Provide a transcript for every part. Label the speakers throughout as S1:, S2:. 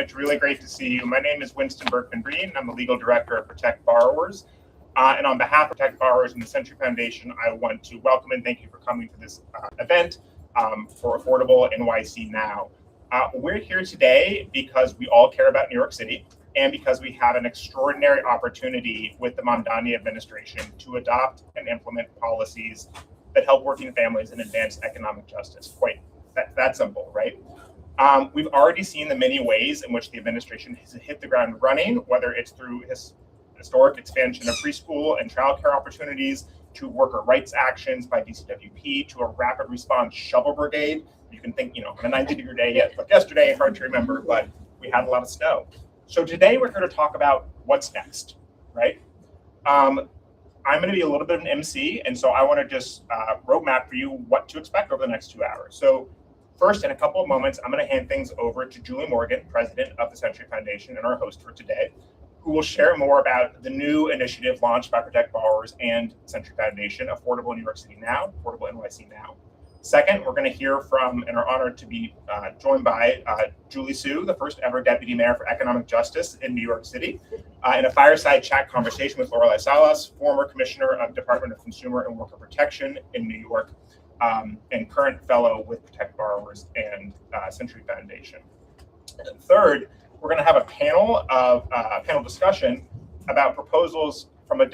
S1: It's really great to see you. My name is Winston Berkman-Breen. I'm the legal director of Protect Borrowers. And on behalf of Protect Borrowers and the Century Foundation, I want to welcome and thank you for coming to this event for Affordable NYC Now. We're here today because we all care about New York City and because we have an extraordinary opportunity with the Mamdani administration to adopt and implement policies that help working families and advance economic justice. Quite that simple, right? We've already seen the many ways in which the administration has hit the ground running, whether it's through historic expansion of preschool and childcare opportunities, to worker rights actions by DCWP, to a rapid response shovel brigade. You can think, on a 90-degree day, like yesterday, hard to remember, but we had a lot of snow. So today we're here to talk about what's next, right? I'm going to be a little bit of an MC, and so I want to just roadmap for you what to expect over the next 2 hours. So first, in a couple of moments, I'm going to hand things over to Julie Morgan, president of the Century Foundation and our host for today, who will share more about the new initiative launched by Protect Borrowers and Century Foundation, Affordable New York City Now, Affordable NYC Now. Second, we're going to hear from and are honored to be joined by Julie Su, the first ever deputy mayor for economic justice in New York City, in a fireside chat conversation with Lorelei Salas, former commissioner of Department of Consumer and Worker Protection in New York, and current fellow with Protect Borrowers and Century Foundation. And third, we're going to have a panel discussion about proposals from a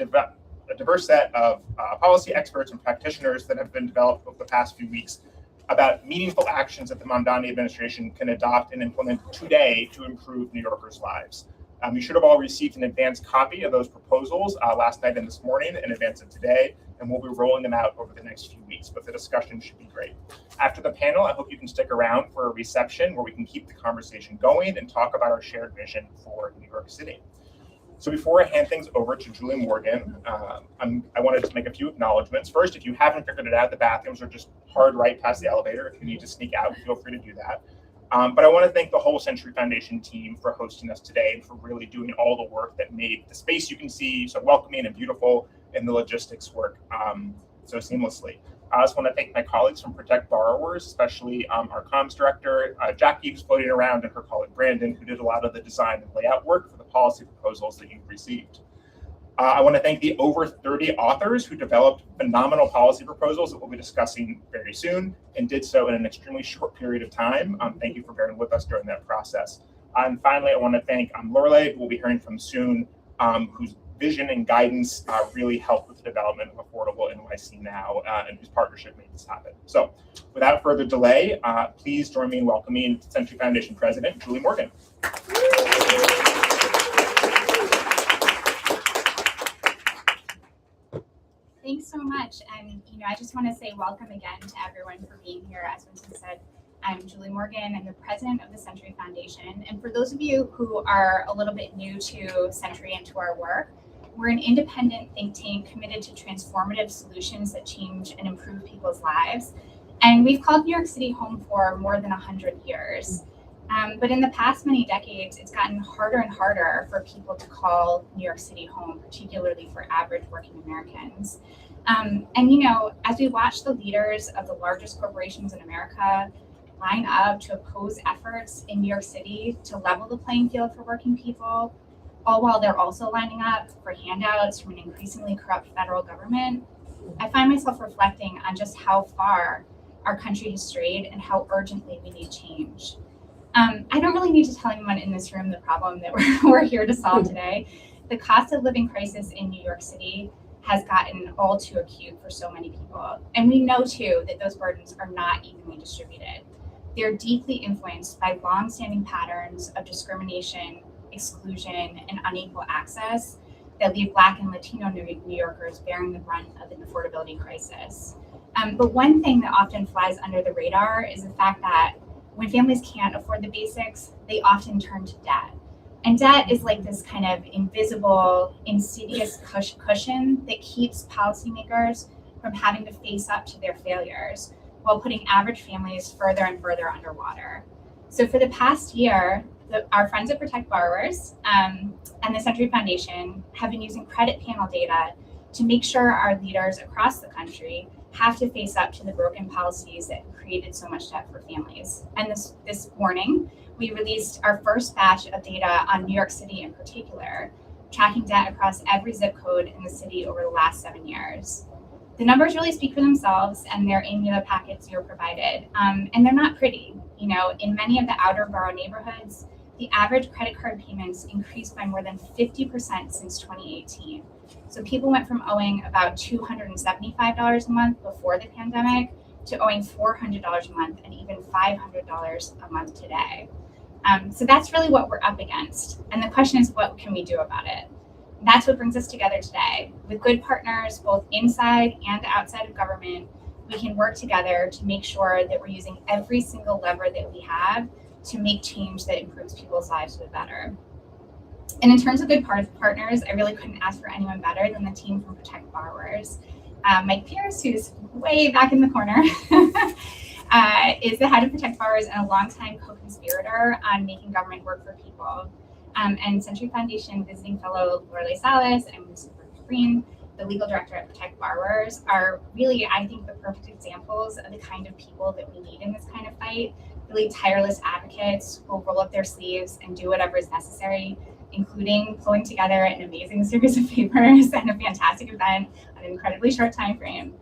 S1: diverse set of policy experts and practitioners that have been developed over the past few weeks about meaningful actions that the Mamdani administration can adopt and implement today to improve New Yorkers' lives. You should have all received an advance copy of those proposals last night and this morning in advance of today, and we'll be rolling them out over the next few weeks, but the discussion should be great. After the panel, I hope you can stick around for a reception where we can keep the conversation going and talk about our shared vision for New York City. So before I hand things over to Julie Morgan, I wanted to make a few acknowledgments. First, if you haven't figured it out, the bathrooms are just hard right past the elevator. If you need to sneak out, feel free to do that. But I want to thank the whole Century Foundation team for hosting us today and for really doing all the work that made the space you can see so welcoming and beautiful and the logistics work so seamlessly. I also want to thank my colleagues from Protect Borrowers, especially our comms director, Jackie, who's floating around, and her colleague, Brandon, who did a lot of the design and layout work for the policy proposals that you've received. I want to thank the over 30 authors who developed phenomenal policy proposals that we'll be discussing very soon and did so in an extremely short period of time. Thank you for bearing with us during that process. And finally, I want to thank Lorelei, who we'll be hearing from soon, whose vision and guidance really helped with the development of Affordable NYC Now, and whose partnership made this happen. So without further delay, please join me in welcoming Century Foundation President Julie Morgan.
S2: Thanks so much. And, I just want to say welcome again to everyone for being here. As Winston said, I'm Julie Morgan. I'm the president of the Century Foundation. And for those of you who are a little bit new to Century and to our work, we're an independent think tank committed to transformative solutions that change and improve people's lives. And we've called New York City home for more than 100 years. But in the past many decades, it's gotten harder and harder for people to call New York City home, particularly for average working Americans. And, as we watch the leaders of the largest corporations in America line up to oppose efforts in New York City to level the playing field for working people, all while they're also lining up for handouts from an increasingly corrupt federal government, I find myself reflecting on just how far our country has strayed and how urgently we need change. I don't really need to tell anyone in this room the problem that we're here to solve today. The cost of living crisis in New York City has gotten all too acute for so many people. And we know too that those burdens are not evenly distributed. They're deeply influenced by longstanding patterns of discrimination, exclusion, and unequal access that leave Black and Latino New Yorkers bearing the brunt of the affordability crisis. But one thing that often flies under the radar is the fact that when families can't afford the basics, they often turn to debt. And debt is like this kind of invisible, insidious cushion that keeps policymakers from having to face up to their failures while putting average families further and further underwater. So for the past year, our friends at Protect Borrowers and the Century Foundation have been using credit panel data to make sure our leaders across the country have to face up to the broken policies that created so much debt for families. And this morning, we released our first batch of data on New York City in particular, tracking debt across every zip code in the city over the last 7 years. The numbers really speak for themselves, and they're in the packets you're provided. And they're not pretty. You know, in many of the outer borough neighborhoods, the average credit card payments increased by more than 50% since 2018. So people went from owing about $275 a month before the pandemic to owing $400 a month and even $500 a month today. So that's really what we're up against. And the question is, what can we do about it? And that's what brings us together today. With good partners, both inside and outside of government, we can work together to make sure that we're using every single lever that we have to make change that improves people's lives for the better. And in terms of good partners, I really couldn't ask for anyone better than the team from Protect Borrowers. Mike Pierce, who's way back in the corner, is the head of Protect Borrowers and a longtime co-conspirator on making government work for people. And Century Foundation visiting fellow Lorelei Salas and Winston Berkman, the legal director at Protect Borrowers, are really, I think, the perfect examples of the kind of people that we need in this kind of fight. Really tireless advocates who will roll up their sleeves and do whatever is necessary, including pulling together an amazing series of papers and a fantastic event on an incredibly short time frame,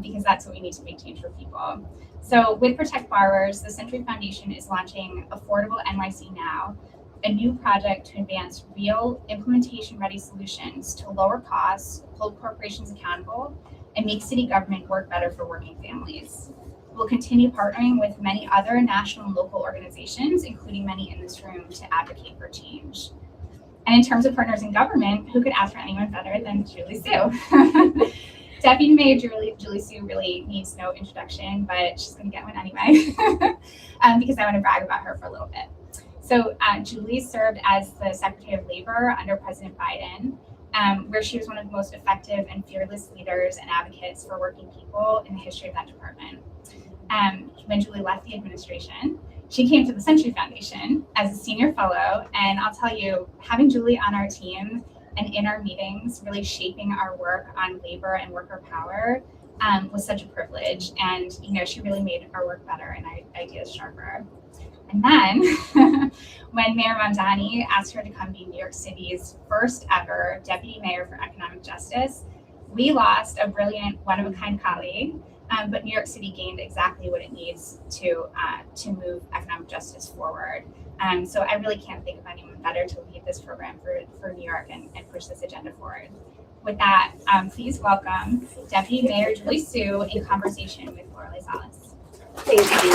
S2: because that's what we need to make change for people. So with Protect Borrowers, the Century Foundation is launching Affordable NYC Now, a new project to advance real implementation-ready solutions to lower costs, hold corporations accountable, and make city government work better for working families. We'll continue partnering with many other national and local organizations, including many in this room, to advocate for change. And in terms of partners in government, who could ask for anyone better than Julie Su? Deputy Mayor Julie Su really needs no introduction, but she's going to get one anyway, because I want to brag about her for a little bit. So Julie served as the Secretary of Labor under President Biden, where she was one of the most effective and fearless leaders and advocates for working people in the history of that department. When Julie left the administration, she came to the Century Foundation as a senior fellow, and I'll tell you, having Julie on our team and in our meetings, really shaping our work on labor and worker power was such a privilege. And she really made our work better and our ideas sharper. And then when Mayor Mamdani asked her to come be New York City's first ever deputy mayor for economic justice, we lost a brilliant, one-of-a-kind colleague, but New York City gained exactly what it needs to move economic justice forward. So I really can't think of anyone better to lead this program for New York and push this agenda forward. With that, please welcome Deputy Mayor Julie Su in conversation with Lorelei Salas.
S3: Thank you.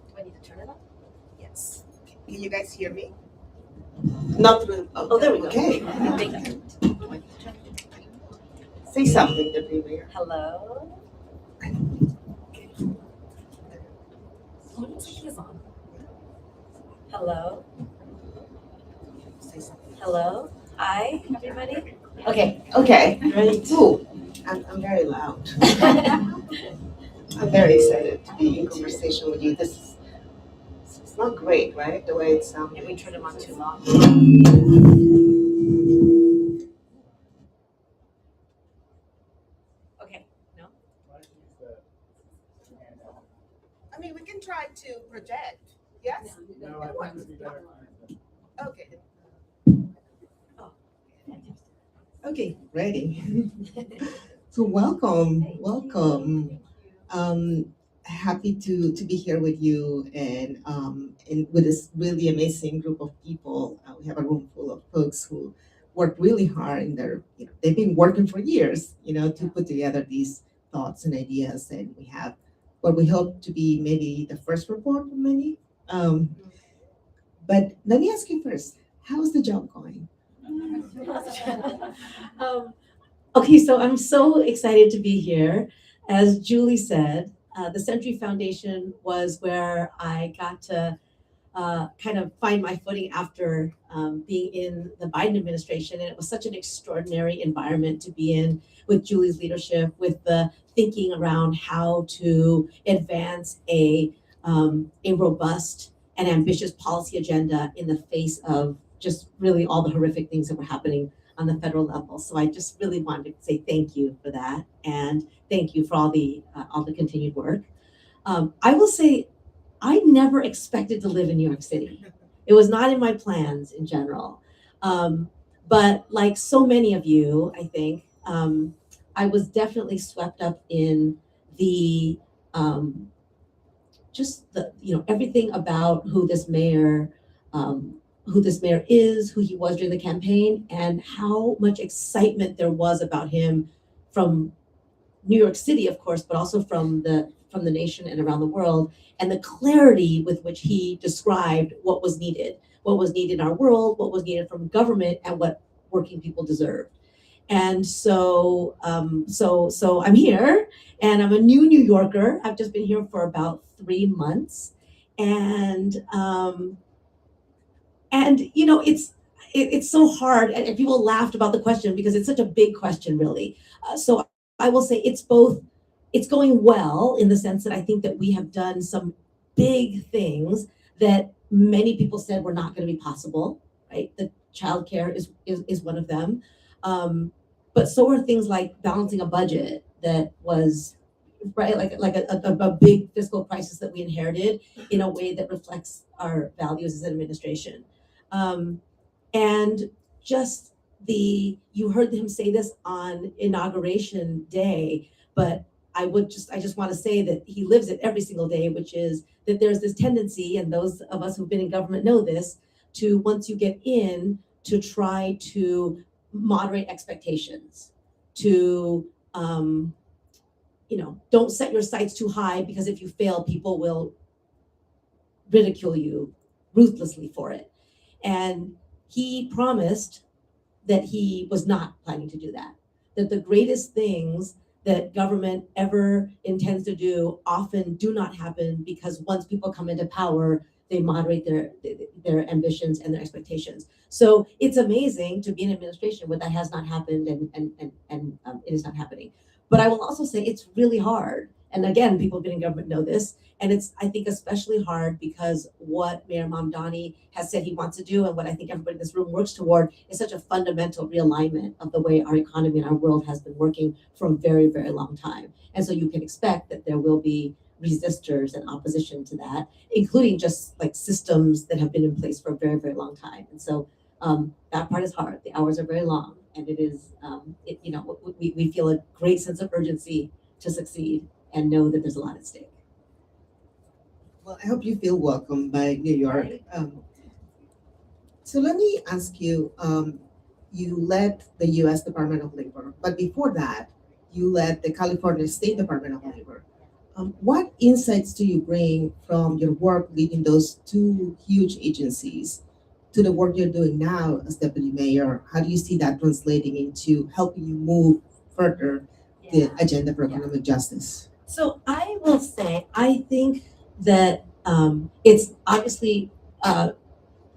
S3: Do I need to turn it up? Yes.
S4: Can you guys hear me? Not through.
S3: Oh, there we go.
S4: Okay.
S3: Thank you.
S4: Say something, Deputy Mayor.
S3: Hello. Oh, it looks like he is on. Hello.
S4: Say something.
S3: Hello. Hi, everybody. Okay.
S4: Okay.
S3: Ready?
S4: Ooh, I'm very loud. I'm very excited to be in conversation with you. It's not great, right? The way it sounds.
S3: And we turned him on too long. Okay. No.
S4: I mean, we can try to project. Yes?
S5: No, I think it'd be better.
S4: Okay.
S3: Oh.
S4: Okay, ready. So welcome. Happy to be here with you and with this really amazing group of people. We have a room full of folks who work really hard in their, they've been working for years, to put together these thoughts and ideas. And we have what we hope to be maybe the first report of many. But let me ask you first, how's the job going?
S3: Okay, so I'm so excited to be here. As Julie said, the Century Foundation was where I got to kind of find my footing after being in the Biden administration. And it was such an extraordinary environment to be in with Julie's leadership, with the thinking around how to advance a robust and ambitious policy agenda in the face of just really all the horrific things that were happening on the federal level. So I just really wanted to say thank you for that, and thank you for all the continued work. I will say, I never expected to live in New York City. It was not in my plans in general. But like so many of you, I think, I was definitely swept up in the just the everything about who this mayor is, who he was during the campaign, and how much excitement there was about him from New York City, of course, but also from the nation and around the world, and the clarity with which he described what was needed in our world, what was needed from government, and what working people deserved. And so I'm here, and I'm a new New Yorker. I've just been here for about 3 months, and it's so hard. And people laughed about the question because it's such a big question, really. So I will say it's going well in the sense that I think that we have done some big things that many people said were not going to be possible, right? The childcare is one of them. But so are things like balancing a budget that was, right, like a big fiscal crisis that we inherited in a way that reflects our values as an administration. And just you heard him say this on Inauguration Day, but I just want to say that he lives it every single day, which is that there's this tendency, and those of us who've been in government know this, to once you get in, to try to moderate expectations, to don't set your sights too high, because if you fail, people will ridicule you ruthlessly for it. And he promised that he was not planning to do that, that the greatest things that government ever intends to do often do not happen, because once people come into power, they moderate their ambitions and their expectations. So it's amazing to be in administration where that has not happened, and it is not happening. But I will also say it's really hard. And again, people who've been in government know this. And it's, I think, especially hard because what Mayor Mamdani has said he wants to do, and what I think everybody in this room works toward, is such a fundamental realignment of the way our economy and our world has been working for a very, very long time. And so you can expect that there will be resistors and opposition to that, including just like systems that have been in place for a very, very long time. And so that part is hard. The hours are very long, and it is, we feel a great sense of urgency to succeed and know that there's a lot at stake.
S4: Well, I hope you feel welcome by New York. So let me ask you, you led the U.S. Department of Labor, but before that, you led the California State Department of Labor. What insights do you bring from your work leading those two huge agencies to the work you're doing now as deputy mayor? How do you see that translating into helping you move further the agenda for economic justice?
S3: So I will say, I think that it's obviously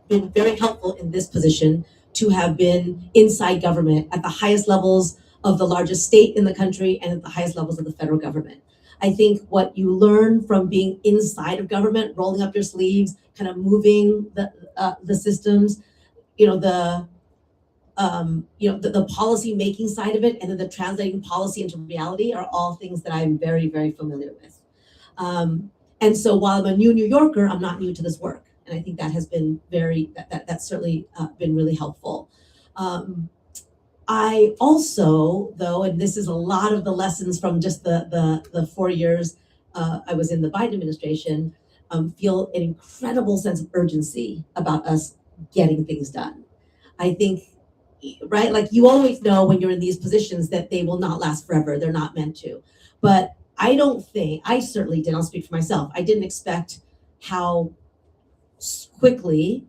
S3: been very helpful in this position to have been inside government at the highest levels of the largest state in the country and at the highest levels of the federal government. I think what you learn from being inside of government, rolling up your sleeves, kind of moving the systems, the policy making side of it, and then the translating policy into reality are all things that I'm very, very familiar with. And so while I'm a new New Yorker, I'm not new to this work. And I think that has been that's certainly been really helpful. I also, though, and this is a lot of the lessons from just the 4 years I was in the Biden administration, feel an incredible sense of urgency about us getting things done. I think, right, like you always know when you're in these positions that they will not last forever. They're not meant to. But I certainly did, I'll speak for myself, I didn't expect how quickly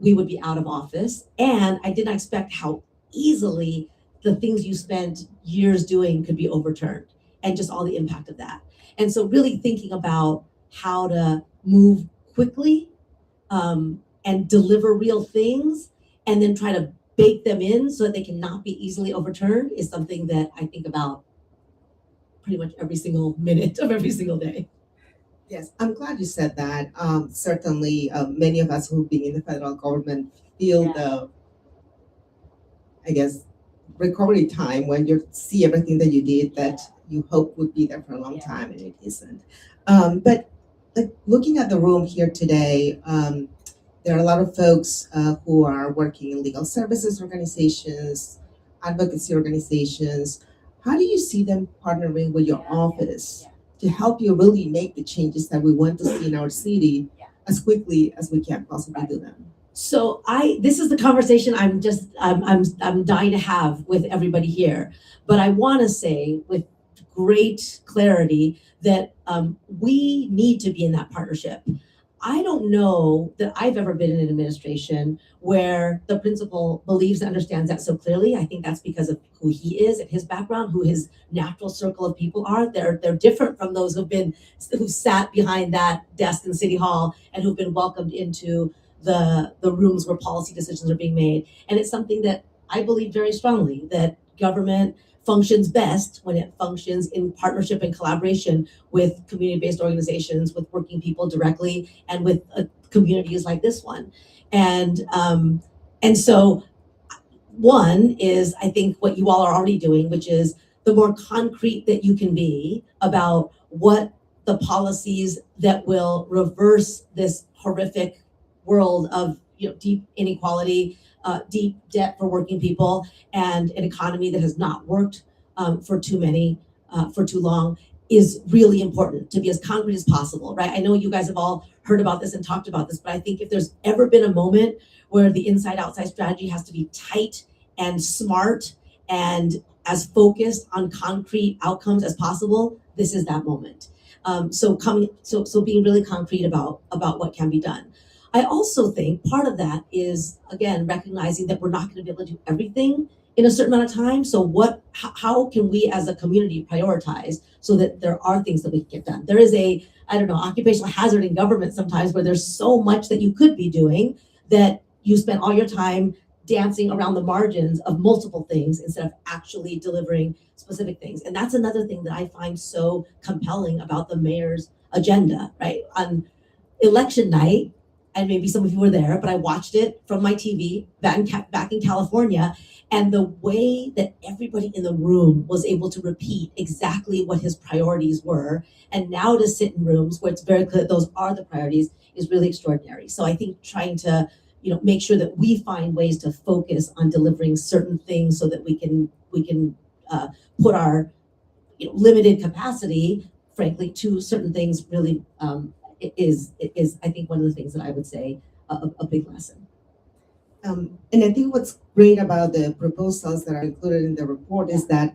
S3: we would be out of office. And I did not expect how easily the things you spent years doing could be overturned, and just all the impact of that. And so really thinking about how to move quickly and deliver real things, and then try to bake them in so that they cannot be easily overturned, is something that I think about pretty much every single minute of every single day.
S4: Yes, I'm glad you said that. Certainly, many of us who've been in the federal government feel the, I guess, recovery time when you see everything that you did that you hope would be there for a long time and it isn't. But like looking at the room here today, there are a lot of folks who are working in legal services organizations, advocacy organizations. How do you see them partnering with your office to help you really make the changes that we want to see in our city as quickly as we can possibly do them?
S3: So this is the conversation I'm dying to have with everybody here. But I want to say with great clarity that we need to be in that partnership. I don't know that I've ever been in an administration where the principal believes and understands that so clearly. I think that's because of who he is and his background, who his natural circle of people are. They're different from those who've sat behind that desk in City Hall and who've been welcomed into the rooms where policy decisions are being made. And it's something that I believe very strongly, that government functions best when it functions in partnership and collaboration with community-based organizations, with working people directly, and with communities like this one. And so one is, I think, what you all are already doing, which is the more concrete that you can be about what the policies that will reverse this horrific world of deep inequality, deep debt for working people, and an economy that has not worked for too long is really important to be as concrete as possible, right? I know you guys have all heard about this and talked about this, but I think if there's ever been a moment where the inside-outside strategy has to be tight and smart and as focused on concrete outcomes as possible, this is that moment. So being really concrete about what can be done. I also think part of that is, again, recognizing that we're not going to be able to do everything in a certain amount of time. So how can we as a community prioritize so that there are things that we can get done? There is occupational hazard in government sometimes where there's so much that you could be doing that you spend all your time dancing around the margins of multiple things instead of actually delivering specific things. And that's another thing that I find so compelling about the mayor's agenda, right? On election night, and maybe some of you were there, but I watched it from my TV back in California, and the way that everybody in the room was able to repeat exactly what his priorities were, and now to sit in rooms where it's very clear that those are the priorities is really extraordinary. So I think trying to make sure that we find ways to focus on delivering certain things so that we can put our limited capacity, frankly, to certain things really is I think one of the things that I would say a big lesson.
S4: And I think what's great about the proposals that are included in the report is that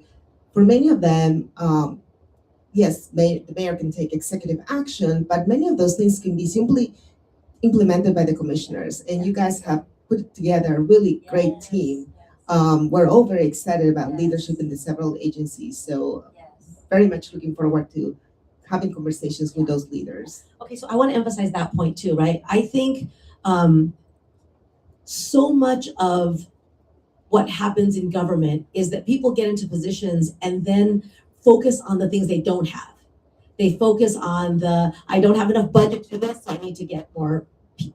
S4: for many of them, yes, the mayor can take executive action, but many of those things can be simply implemented by the commissioners. And you guys have put together a really great team. We're all very excited about leadership in the several agencies. So very much looking forward to having conversations with those leaders.
S3: Okay, so I want to emphasize that point too, right? I think so much of what happens in government is that people get into positions and then focus on the things they don't have. They focus on I don't have enough budget for this, so I need to get more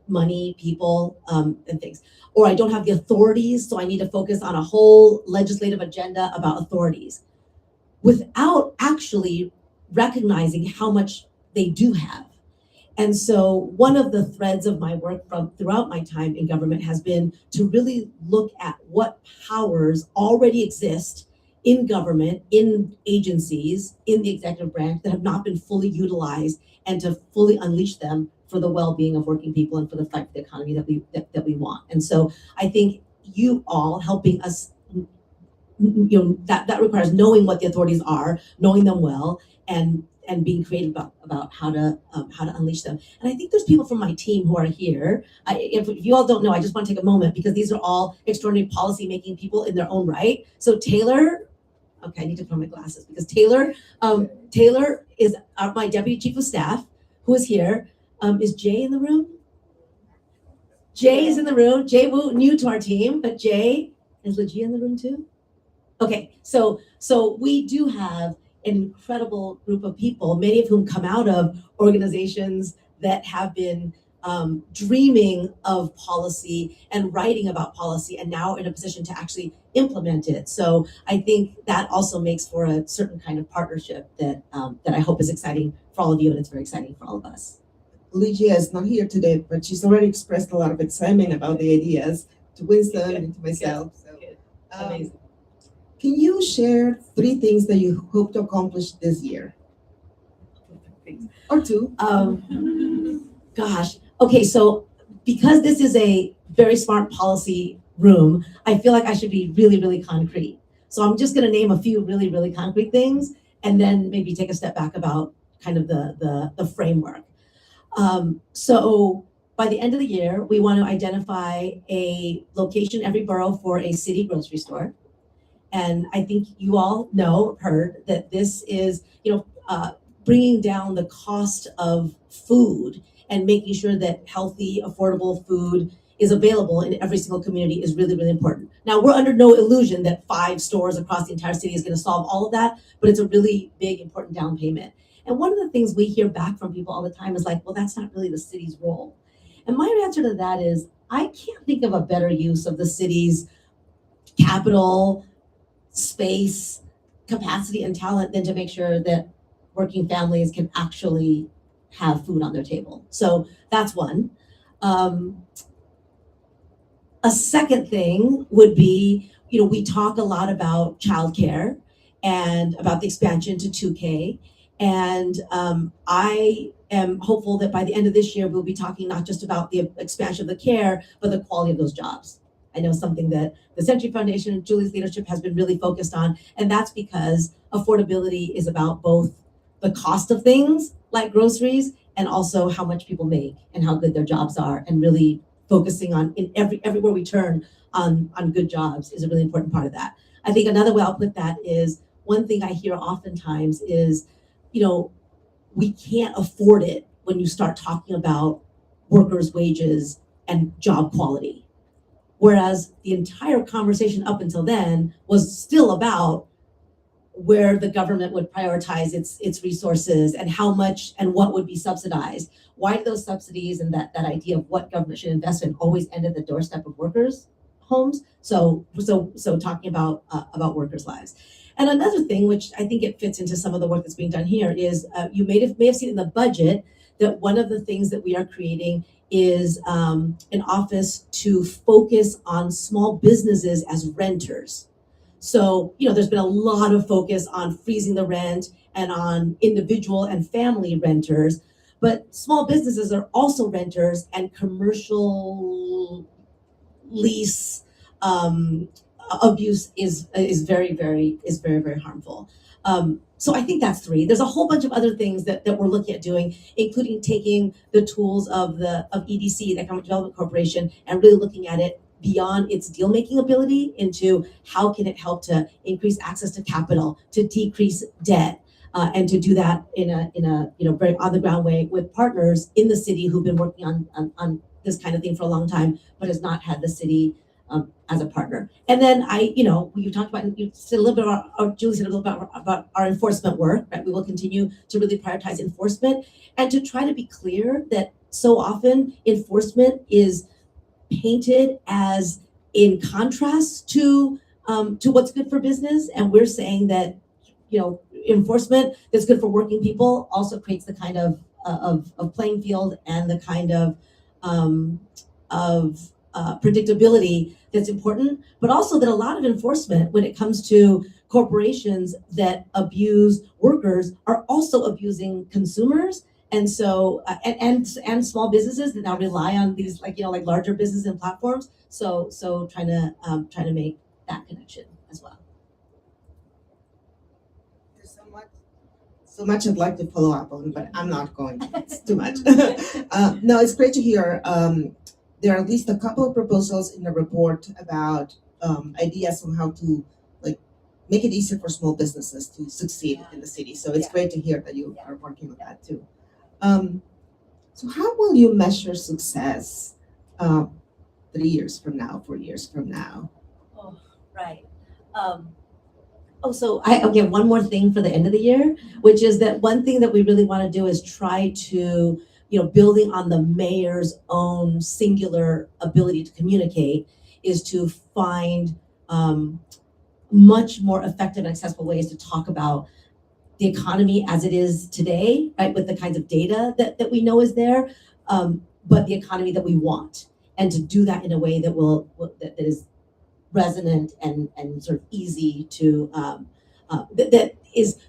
S3: money, people, and things. Or I don't have the authorities, so I need to focus on a whole legislative agenda about authorities, without actually recognizing how much they do have. And so one of the threads of my work throughout my time in government has been to really look at what powers already exist in government, in agencies, in the executive branch that have not been fully utilized, and to fully unleash them for the well-being of working people and for the fight for the economy that we want. And so I think you all helping us, that requires knowing what the authorities are, knowing them well, and being creative about how to unleash them. And I think there's people from my team who are here. If you all don't know, I just want to take a moment because these are all extraordinary policy-making people in their own right. So Taylor, okay, I need to put on my glasses because Taylor is my deputy chief of staff who is here. Is Jay in the room? Jay is in the room. Jay Wu, new to our team, but Jay, is Legia in the room too? Okay, so we do have an incredible group of people, many of whom come out of organizations that have been dreaming of policy and writing about policy, and now in a position to actually implement it. So I think that also makes for a certain kind of partnership that I hope is exciting for all of you, and it's very exciting for all of us.
S4: Lygia is not here today, but she's already expressed a lot of excitement about the ideas to Winston and to myself.
S3: Good.
S4: So,
S3: Amazing.
S4: Can you share 3 things that you hope to accomplish this year? Or 2.
S3: Gosh. Okay, so because this is a very smart policy room, I feel like I should be really, really concrete. So I'm just going to name a few really, really concrete things, and then maybe take a step back about kind of the framework. So by the end of the year, we want to identify a location in every borough for a city grocery store. And I think you all heard that this is, bringing down the cost of food and making sure that healthy, affordable food is available in every single community is really, really important. Now, we're under no illusion that 5 stores across the entire city is going to solve all of that, but it's a really big, important down payment. And one of the things we hear back from people all the time is like, well, that's not really the city's role. And my answer to that is, I can't think of a better use of the city's capital, space, capacity, and talent than to make sure that working families can actually have food on their table. So that's one. A second thing would be, we talk a lot about childcare and about the expansion to 2K. And I am hopeful that by the end of this year, we'll be talking not just about the expansion of the care, but the quality of those jobs. I know something that the Century Foundation, Julie's leadership, has been really focused on, and that's because affordability is about both the cost of things like groceries and also how much people make and how good their jobs are, and really focusing on in everywhere we turn on good jobs is a really important part of that. I think another way I'll put that is, one thing I hear oftentimes is, we can't afford it when you start talking about workers' wages and job quality. Whereas the entire conversation up until then was still about where the government would prioritize its resources and how much and what would be subsidized. Why do those subsidies and that idea of what government should invest in always end at the doorstep of workers' homes? So talking about workers' lives. And another thing, which I think it fits into some of the work that's being done here, is you may have seen in the budget that one of the things that we are creating is an office to focus on small businesses as renters. So, there's been a lot of focus on freezing the rent and on individual and family renters, but small businesses are also renters, and commercial lease abuse is very, very harmful. So I think that's 3. There's a whole bunch of other things that we're looking at doing, including taking the tools of EDC, the Economic Development Corporation, and really looking at it beyond its deal-making ability into how can it help to increase access to capital, to decrease debt, and to do that in a very on-the-ground way with partners in the city who've been working on this kind of thing for a long time, but has not had the city as a partner. And then you talked about, you said a little bit about, Julie said a little bit about our enforcement work, right? We will continue to really prioritize enforcement and to try to be clear that so often enforcement is painted as in contrast to what's good for business. And we're saying that, enforcement that's good for working people also creates the kind of playing field and the kind of predictability that's important, but also that a lot of enforcement when it comes to corporations that abuse workers are also abusing consumers. And so, and small businesses that now rely on these, like larger businesses and platforms. So trying to make that connection as well.
S4: There's so much I'd like to follow up on, but I'm not going to. It's too much. No, it's great to hear. There are at least a couple of proposals in the report about ideas on how to make it easier for small businesses to succeed in the city. So it's great to hear that you are working on that too. So how will you measure success 3 years from now, 4 years from now?
S3: Oh, right. So I have one more thing for the end of the year, which is that one thing that we really want to do is try to, building on the mayor's own singular ability to communicate, is to find much more effective and accessible ways to talk about the economy as it is today, right, with the kinds of data that we know is there, but the economy that we want, and to do that in a way that that is resonant and sort of easy to that is,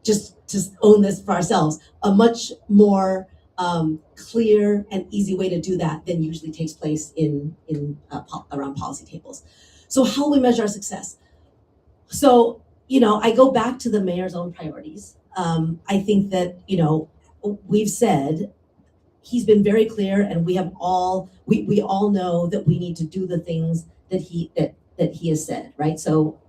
S3: just to own this for ourselves, a much more clear and easy way to do that than usually takes place around policy tables. So how will we measure our success? So, I go back to the mayor's own priorities. I think that, we've said, he's been very clear, and we all know that we need to do the things that he has said, right? So,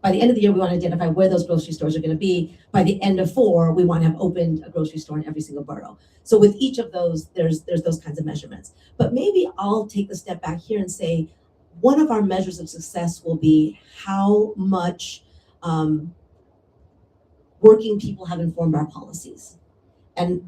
S3: by the end of the year, we want to identify where those grocery stores are going to be. By the end of 4, we want to have opened a grocery store in every single borough. So with each of those, there's those kinds of measurements. But maybe I'll take the step back here and say, one of our measures of success will be how much working people have informed our policies, and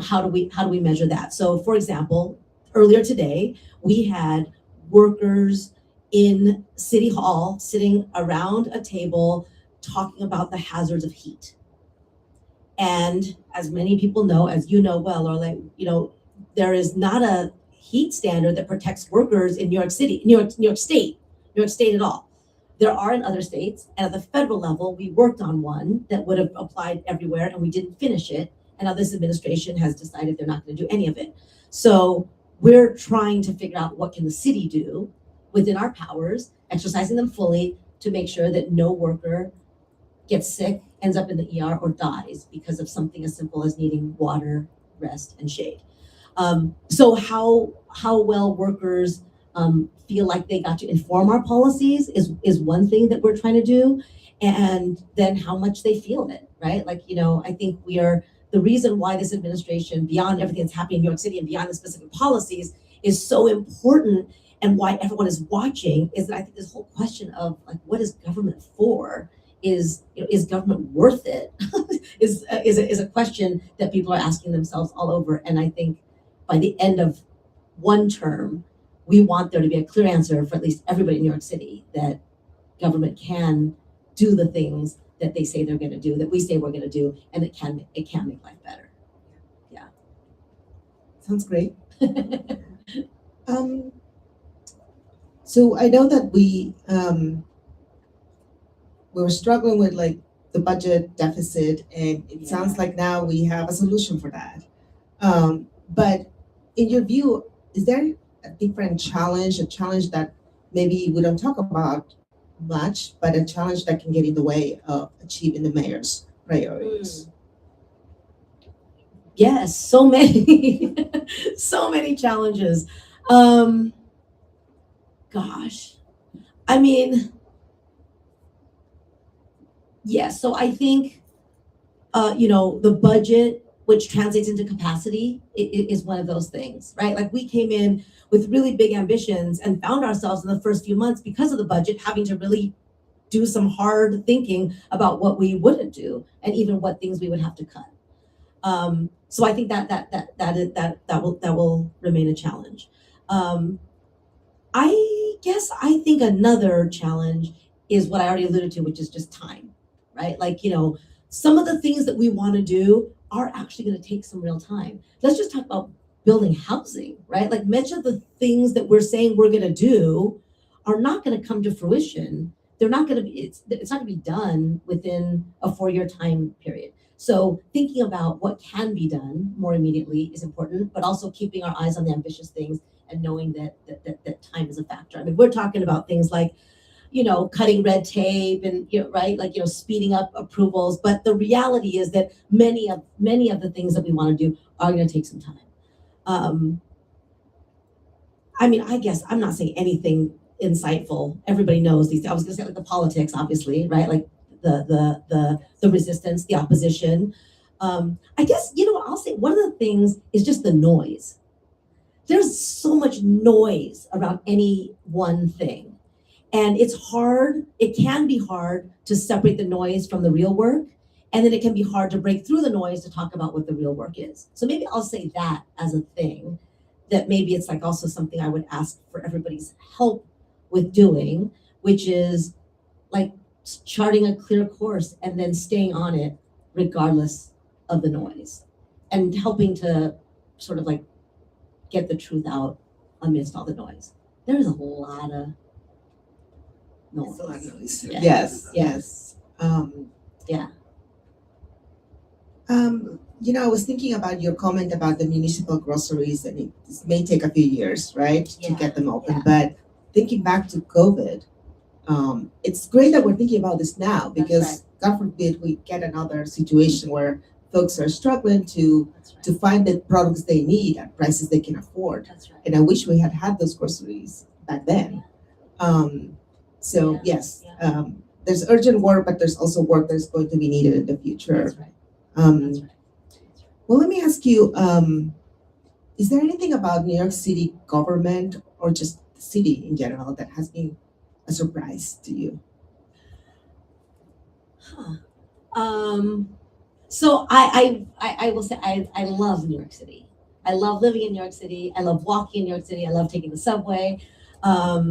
S3: how do we measure that? So, for example, earlier today we had workers in City Hall sitting around a table talking about the hazards of heat. And as many people know, as you know well, or there is not a heat standard that protects workers in New York City, New York State at all. There are in other states, and at the federal level, we worked on one that would have applied everywhere, and we didn't finish it. And now this administration has decided they're not going to do any of it. So we're trying to figure out what can the city do within our powers, exercising them fully, to make sure that no worker gets sick, ends up in the ER, or dies because of something as simple as needing water, rest, and shade. So how well workers feel like they got to inform our policies is one thing that we're trying to do, and then how much they feel it, right? I think the reason why this administration, beyond everything that's happening in New York City and beyond the specific policies, is so important, and why everyone is watching, is that I think this whole question of what is government for, is government worth it, is a question that people are asking themselves all over. And I think by the end of one term, we want there to be a clear answer for at least everybody in New York City that government can do the things that they say they're going to do, that we say we're going to do, and it can make life better. Yeah.
S4: Sounds great. So I know that we were struggling with the budget deficit, and it sounds like now we have a solution for that. But in your view, is there a different challenge, a challenge that maybe we don't talk about much, but a challenge that can get in the way of achieving the mayor's priorities?
S3: Yes, so many, so many challenges. Gosh, I mean, yes. So I think, the budget, which translates into capacity, is one of those things, right? We came in with really big ambitions and found ourselves in the first few months, because of the budget, having to really do some hard thinking about what we wouldn't do, and even what things we would have to cut. So I think that will remain a challenge. I think another challenge is what I already alluded to, which is just time, right? Some of the things that we want to do are actually going to take some real time. Let's just talk about building housing, right? Much of the things that we're saying we're going to do are not going to come to fruition. They're not going to be, it's not going to be done within a 4-year time period. So thinking about what can be done more immediately is important, but also keeping our eyes on the ambitious things and knowing that time is a factor. I mean, we're talking about things like, cutting red tape and, right, speeding up approvals. But the reality is that many of the things that we want to do are going to take some time. I mean, I guess I'm not saying anything insightful. Everybody knows these. I was going to say the politics, obviously, right? The resistance, the opposition. I guess, I'll say one of the things is just the noise. There's so much noise around any one thing. And it's hard, it can be hard to separate the noise from the real work. And then it can be hard to break through the noise to talk about what the real work is. So maybe I'll say that as a thing, that maybe it's like also something I would ask for everybody's help with doing, which is like charting a clear course and then staying on it regardless of the noise, and helping to sort of like get the truth out amidst all the noise. There's a lot of noise.
S4: It's a lot of noise.
S3: Yeah.
S4: Yes,
S3: Yeah.
S4: yes.
S3: Yeah.
S4: I was thinking about your comment about the municipal groceries, and it may take a few years, right, to
S3: Yeah,
S4: get them open.
S3: yeah.
S4: But thinking back to COVID, it's great that we're thinking about this now, because God forbid we get another situation where folks are struggling to find the products they need at prices they can afford.
S3: That's right.
S4: And I wish we had had those groceries back then. So yes, there's urgent work, but there's also work that's going to be needed in the future.
S3: That's right. That's right.
S4: Well, let me ask you, is there anything about New York City government or just the city in general that has been a surprise to you?
S3: So I will say I love New York City. I love living in New York City. I love walking in New York City. I love taking the subway. Let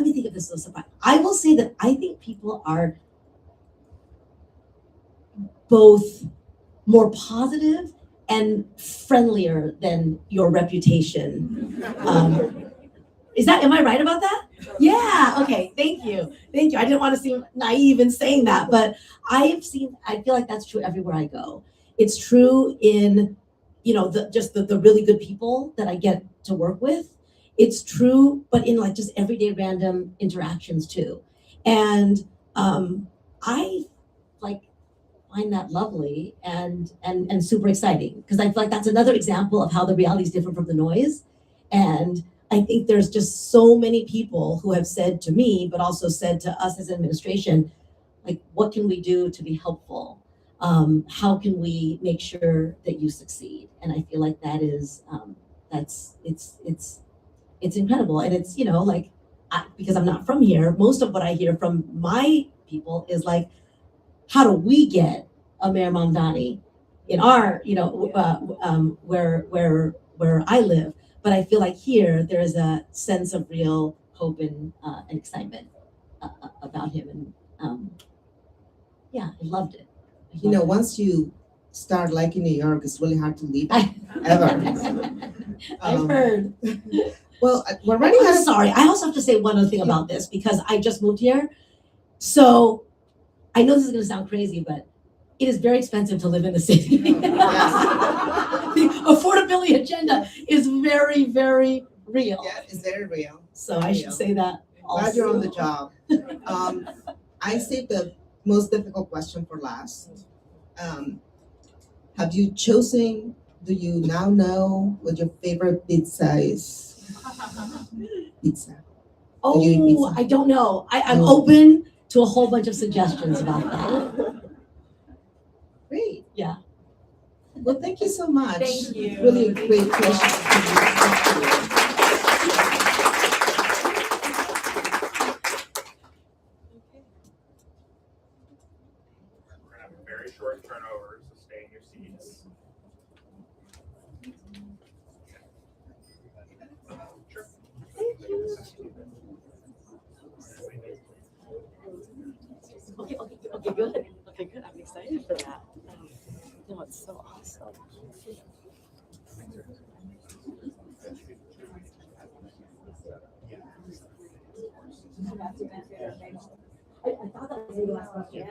S3: me think if this is a surprise. I will say that I think people are both more positive and friendlier than your reputation. Am I right about that? Yeah, okay, thank you. I didn't want to seem naive in saying that, but I feel like that's true everywhere I go. It's true in, the really good people that I get to work with. It's true, but in like just everyday random interactions too. And I like find that lovely and super exciting, because I feel like that's another example of how the reality is different from the noise. And I think there's just so many people who have said to me, but also said to us as administration, like, what can we do to be helpful? How can we make sure that you succeed? And I feel like that is, it's incredible. And it's, because I'm not from here, most of what I hear from my people is like, how do we get a Mayor Mamdani in our, where I live? But I feel like here there is a sense of real hope and excitement about him, and I loved it.
S4: Once you start liking New York, it's really hard to leave ever.
S3: I've heard.
S4: Well, we're running out
S3: I'm
S4: of
S3: sorry. I also have to say one other thing about this, because I just moved here. So I know this is going to sound crazy, but it is very expensive to live in the city. The affordability agenda is very, very real.
S4: Yeah, it's very real.
S3: So I should say that also.
S4: Glad you're on the job. I saved the most difficult question for last. Have you chosen? Do you now know what your favorite pizza is? Pizza.
S3: Oh,
S4: Do you eat pizza?
S3: I don't know. I'm open to a whole bunch of suggestions about that.
S4: Great.
S3: Yeah.
S4: Well, thank you so much.
S3: Thank you.
S4: Really a great pleasure.
S1: We're gonna have a very short turnover, so stay in your seats. Sure.
S3: Thank you. Okay, good. Okay, good. I'm excited for that. No, it's so awesome. I thought that was the last question.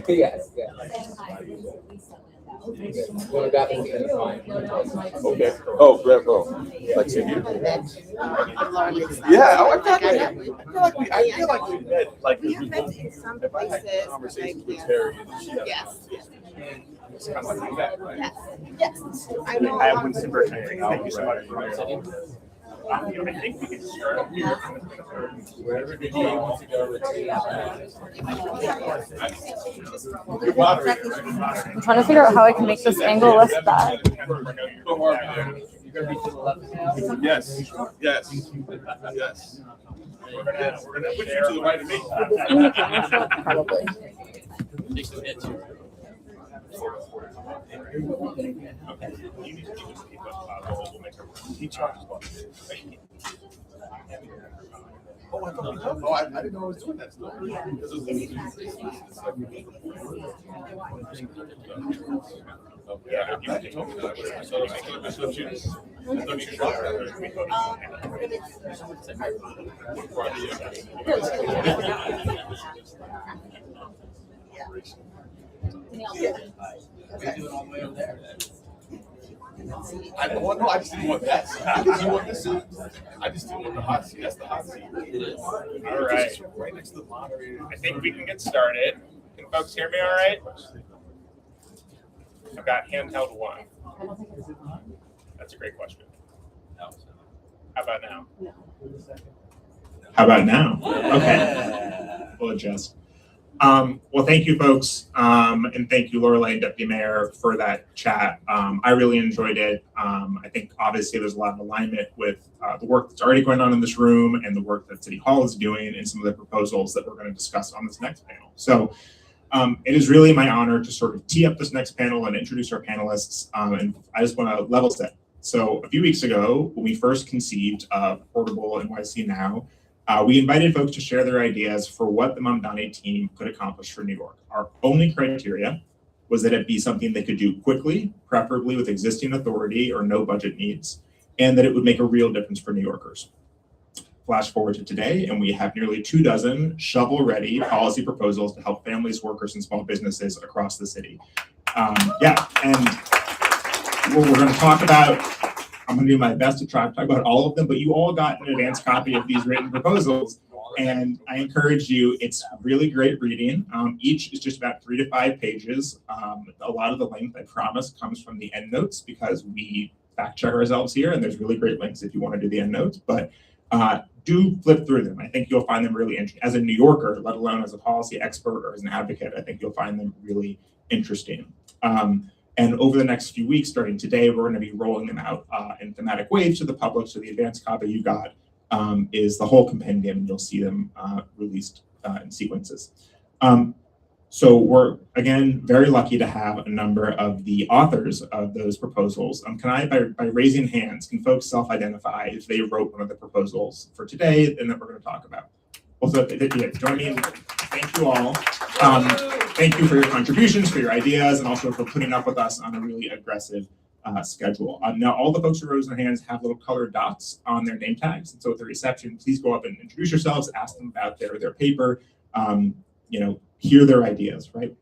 S5: Yes, yes. Well, that will be fine.
S6: Okay. Oh, grab like sit here. Yeah. Oh, I feel like we met like
S7: We have met in some
S6: if I had
S7: places.
S6: conversations with Terry.
S7: Yes.
S6: It's kind of like that, right?
S7: Yes. Yes. I know.
S1: I have Winston Berkman. Thank you so much for your I think we can start here.
S5: Wherever the DA wants to go,
S8: I'm trying to figure out how I can make this angle less bad.
S5: You're gonna be to the left now?
S6: Yes. Yes. Yes.
S1: We're gonna
S6: Put you
S1: share.
S6: to the right of me.
S8: Probably.
S5: Take some hits.
S1: Okay. You need to keep up, we'll make it work. He charges well.
S6: Oh, I thought oh, I didn't know I was doing that still.
S1: Yeah.
S6: You told me that. So I thought you shot I just didn't want that. Because you want this seat. I just didn't want the hot seat. That's the hot seat. It is.
S1: All right.
S6: Right next to the moderator.
S1: I think we can get started. Can folks hear me all right? I've got handheld one. That's a great question. How about now? How about now? Okay. We'll adjust. Well, thank you, folks, and thank you, Lorelei and Deputy Mayor, for that chat. I really enjoyed it. I think, obviously, there's a lot of alignment with the work that's already going on in this room and the work that City Hall is doing and some of the proposals that we're going to discuss on this next panel. So it is really my honor to sort of tee up this next panel and introduce our panelists, and I just want to level set. So a few weeks ago, when we first conceived of Affordable NYC Now, we invited folks to share their ideas for what the Mamdani team could accomplish for New York. Our only criteria was that it be something they could do quickly, preferably with existing authority or no budget needs, and that it would make a real difference for New Yorkers. Flash forward to today, and we have nearly 24 shovel-ready policy proposals to help families, workers, and small businesses across the city. And what we're going to talk about, I'm going to do my best to try to talk about all of them, but you all got an advanced copy of these written proposals, and I encourage you, it's really great reading. Each is just about 3 to 5 pages. A lot of the length, I promise, comes from the endnotes because we fact check ourselves here, and there's really great links if you want to do the endnotes, but do flip through them. I think you'll find them really interesting. As a New Yorker, let alone as a policy expert or as an advocate, I think you'll find them really interesting. And over the next few weeks, starting today, we're going to be rolling them out in thematic waves to the public. So the advanced copy you got is the whole compendium, and you'll see them released in sequences. So we're, again, very lucky to have a number of the authors of those proposals. Can I, by raising hands, can folks self-identify if they wrote one of the proposals for today and that we're going to talk about? Also, join me in, thank you all. Thank you for your contributions, for your ideas, and also for putting up with us on a really aggressive schedule. Now, all the folks who raised their hands have little colored dots on their name tags. And so at the reception, please go up and introduce yourselves, ask them about their paper, hear their ideas, right?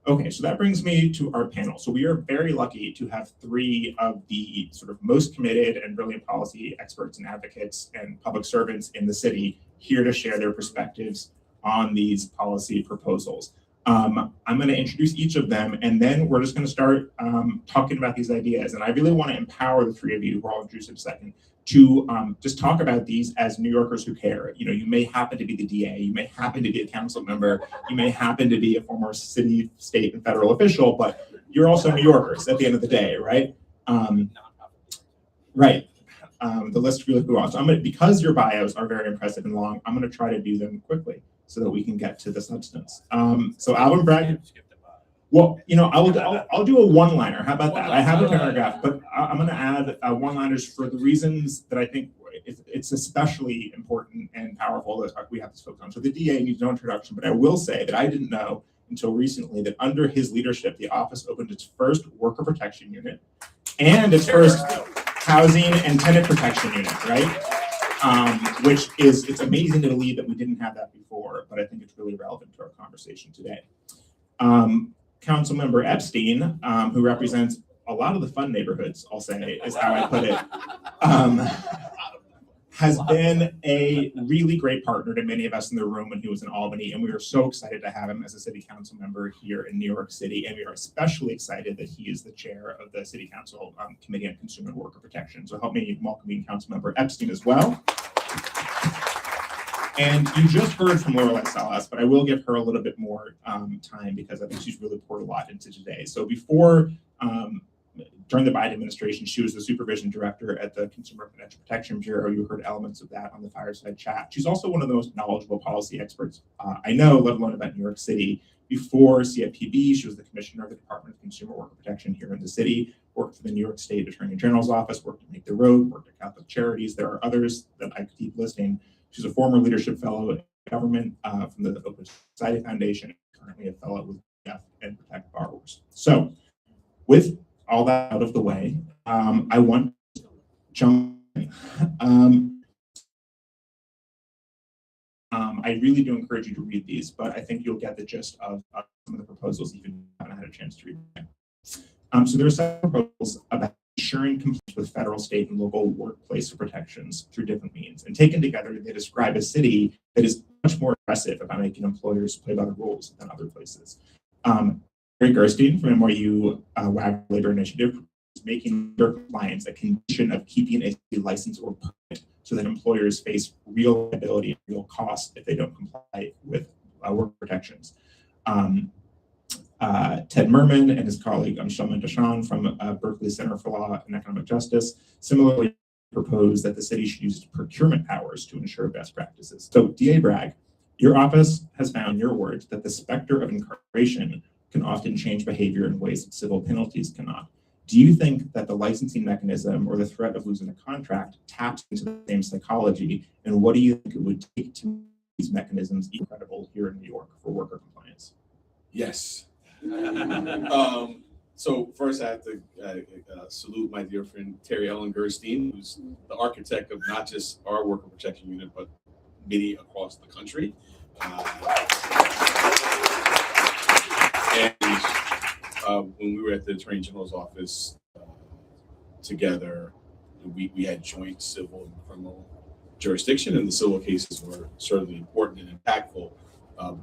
S1: Okay, so that brings me to our panel. So we are very lucky to have 3 of the sort of most committed and brilliant policy experts and advocates and public servants in the city here to share their perspectives on these policy proposals. I'm going to introduce each of them, and then we're just going to start talking about these ideas. And I really want to empower the 3 of you, who I'll introduce in a second, to just talk about these as New Yorkers who care. You may happen to be the DA, you may happen to be a council member, you may happen to be a former city, state, and federal official, but you're also New Yorkers at the end of the day, right? Right. the list really go on. So because your bios are very impressive and long, I'm going to try to do them quickly so that we can get to the substance. So Alvin Bragg. Well, I'll do a one-liner. How about that? I have a paragraph, but I'm going to add one-liners for the reasons that I think it's especially important and powerful that we have to focus on. So the DA needs no introduction, but I will say that I didn't know until recently that under his leadership, the office opened its first worker protection unit and its first housing and tenant protection unit, right? Which is, it's amazing to believe that we didn't have that before, but I think it's really relevant to our conversation today. Councilmember Epstein, who represents a lot of the fun neighborhoods, I'll say, is how I put it, has been a really great partner to many of us in the room when he was in Albany, and we are so excited to have him as a city council member here in New York City, and we are especially excited that he is the chair of the City Council Committee on Consumer and Worker Protection. So help me welcome Councilmember Epstein as well. And you just heard from Lorelei Salas, but I will give her a little bit more time because I think she's really poured a lot into today. So before, during the Biden administration, she was the supervision director at the Consumer Financial Protection Bureau. You heard elements of that on the fireside chat. She's also one of the most knowledgeable policy experts I know, let alone about New York City. Before CFPB, she was the commissioner of the Department of Consumer Worker Protection here in the city, worked for the New York State Attorney General's office, worked at Make the Road, worked at Catholic Charities. There are others that I could keep listing. She's a former leadership fellow at government from the Open Society Foundation, currently a fellow with Deaf and Protect Borrowers. So with all that out of the way, I want to jump in. I really do encourage you to read these, but I think you'll get the gist of some of the proposals even if you haven't had a chance to read them. So there are several proposals about ensuring compliance with federal, state, and local workplace protections through different means. And taken together, they describe a city that is much more aggressive about making employers play by the rules than other places. Barry Gerstein from NYU WAG Labor Initiative is making their compliance a condition of keeping a license or permit so that employers face real liability and real costs if they don't comply with work protections. Ted Merman and his colleague Shulman Dashan from Berkeley Center for Law and Economic Justice similarly propose that the city should use procurement powers to ensure best practices. So DA Bragg, your office has found, your words, that the specter of incarceration can often change behavior in ways that civil penalties cannot. Do you think that the licensing mechanism or the threat of losing a contract taps into the same psychology? And what do you think it would take to make these mechanisms credible here in New York for worker compliance?
S6: Yes. So first I have to salute my dear friend Terry Ellen Gerstein, who's the architect of not just our worker protection unit, but many across the country. And when we were at the Attorney General's office together, we had joint civil and criminal jurisdiction, and the civil cases were certainly important and impactful.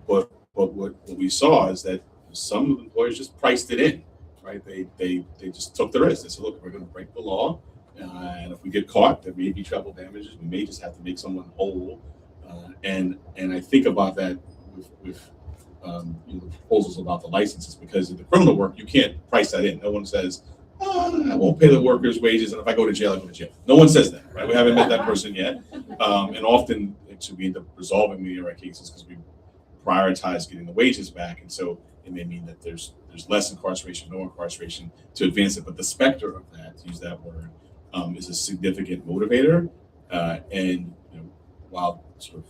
S6: But what we saw is that some employers just priced it in, right? They just took the risk. They said, look, we're going to break the law, and if we get caught, there may be treble damages. We may just have to make someone whole. And I think about that with proposals about the licenses, because in the criminal work, you can't price that in. No one says, I won't pay the workers' wages, and if I go to jail, I go to jail. No one says that, right? We haven't met that person yet. And often, actually, we end up resolving many of our cases because we prioritize getting the wages back. And so it may mean that there's less incarceration, no incarceration to advance it. But the specter of that, to use that word, is a significant motivator. And while sort of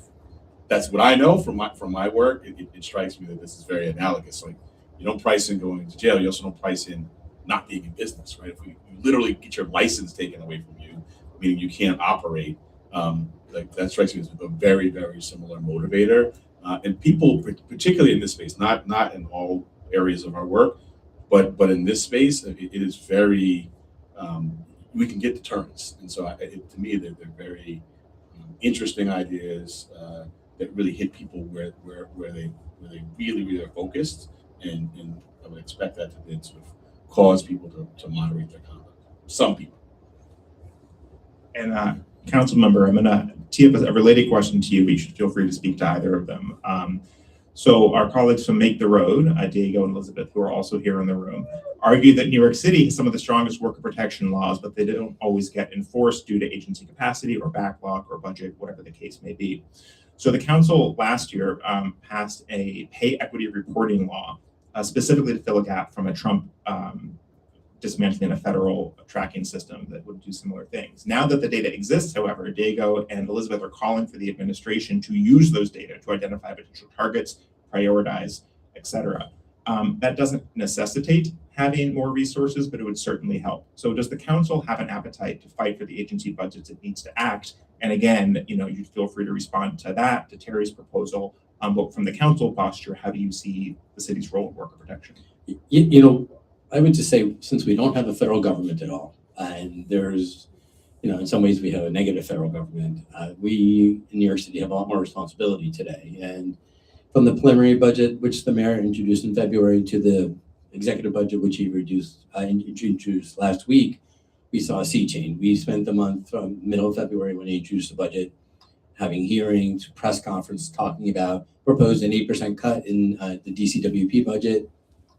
S6: that's what I know from my work, it strikes me that this is very analogous. Like, you don't price in going to jail, you also don't price in not being in business, right? If you literally get your license taken away from you, meaning you can't operate, like that strikes me as a very, very similar motivator. And people, particularly in this space, not in all areas of our work, but in this space, it is very, we can get deterrence. And so to me, they're very interesting ideas that really hit people where they really are focused. And I would expect that to then sort of cause people to moderate their conduct. Some people.
S1: And Council Member, I'm going to tee up a related question to you, but you should feel free to speak to either of them. So our colleagues from Make the Road, Diego and Elizabeth, who are also here in the room, argue that New York City has some of the strongest worker protection laws, but they don't always get enforced due to agency capacity or backlog or budget, whatever the case may be. So the council last year passed a pay equity reporting law, specifically to fill a gap from a Trump dismantling a federal tracking system that would do similar things. Now that the data exists, however, Diego and Elizabeth are calling for the administration to use those data to identify potential targets, prioritize, etc. That doesn't necessitate having more resources, but it would certainly help. So does the council have an appetite to fight for the agency budgets it needs to act? And again, you feel free to respond to that, to Terry's proposal. But from the council posture, how do you see the city's role in worker protection?
S5: I would just say, since we don't have a federal government at all, and there's, in some ways we have a negative federal government, we in New York City have a lot more responsibility today. And from the preliminary budget, which the mayor introduced in February, to the executive budget, which he introduced last week, we saw a sea change. We spent the month from middle of February when he introduced the budget, having hearings, press conference, talking about proposed an 8% cut in the DCWP budget.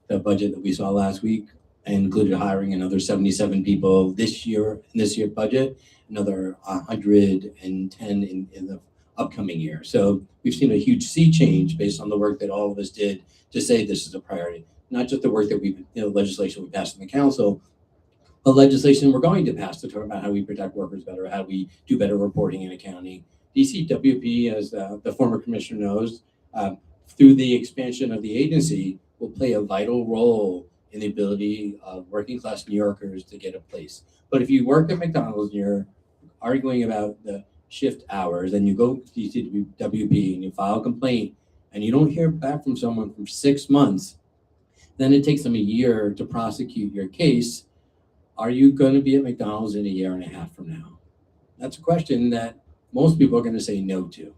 S5: The budget that we saw last week included hiring another 77 people this year in this year's budget, another 110 in the upcoming year. So we've seen a huge sea change based on the work that all of us did to say this is a priority. Not just the work that legislation we passed in the council, but legislation we're going to pass to talk about how we protect workers better, how we do better reporting and accounting. DCWP, as the former commissioner knows, through the expansion of the agency, will play a vital role in the ability of working class New Yorkers to get a place. But if you work at McDonald's and you're arguing about the shift hours and you go to DCWP and you file a complaint and you don't hear back from someone for 6 months, then it takes them a year to prosecute your case. Are you going to be at McDonald's in a year and a half from now? That's a question that most people are going to say no to.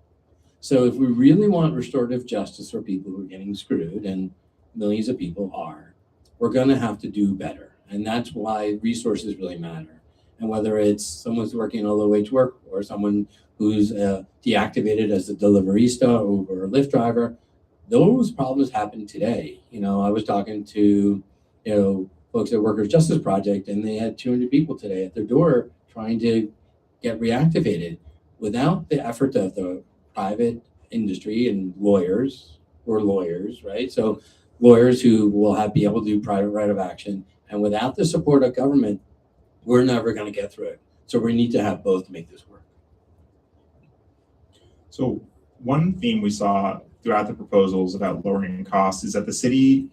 S5: So if we really want restorative justice for people who are getting screwed, and millions of people are, we're going to have to do better. And that's why resources really matter. And whether it's someone who's working all low-wage work or someone who's deactivated as a deliverista or a Lyft driver, those problems happen today. I was talking to, folks at Workers' Justice Project, and they had 200 people today at their door trying to get reactivated without the effort of the private industry and lawyers, right? So lawyers who will be able to do private right of action. And without the support of government, we're never going to get through it. So we need to have both to make this work.
S1: So one theme we saw throughout the proposals about lowering costs is that the city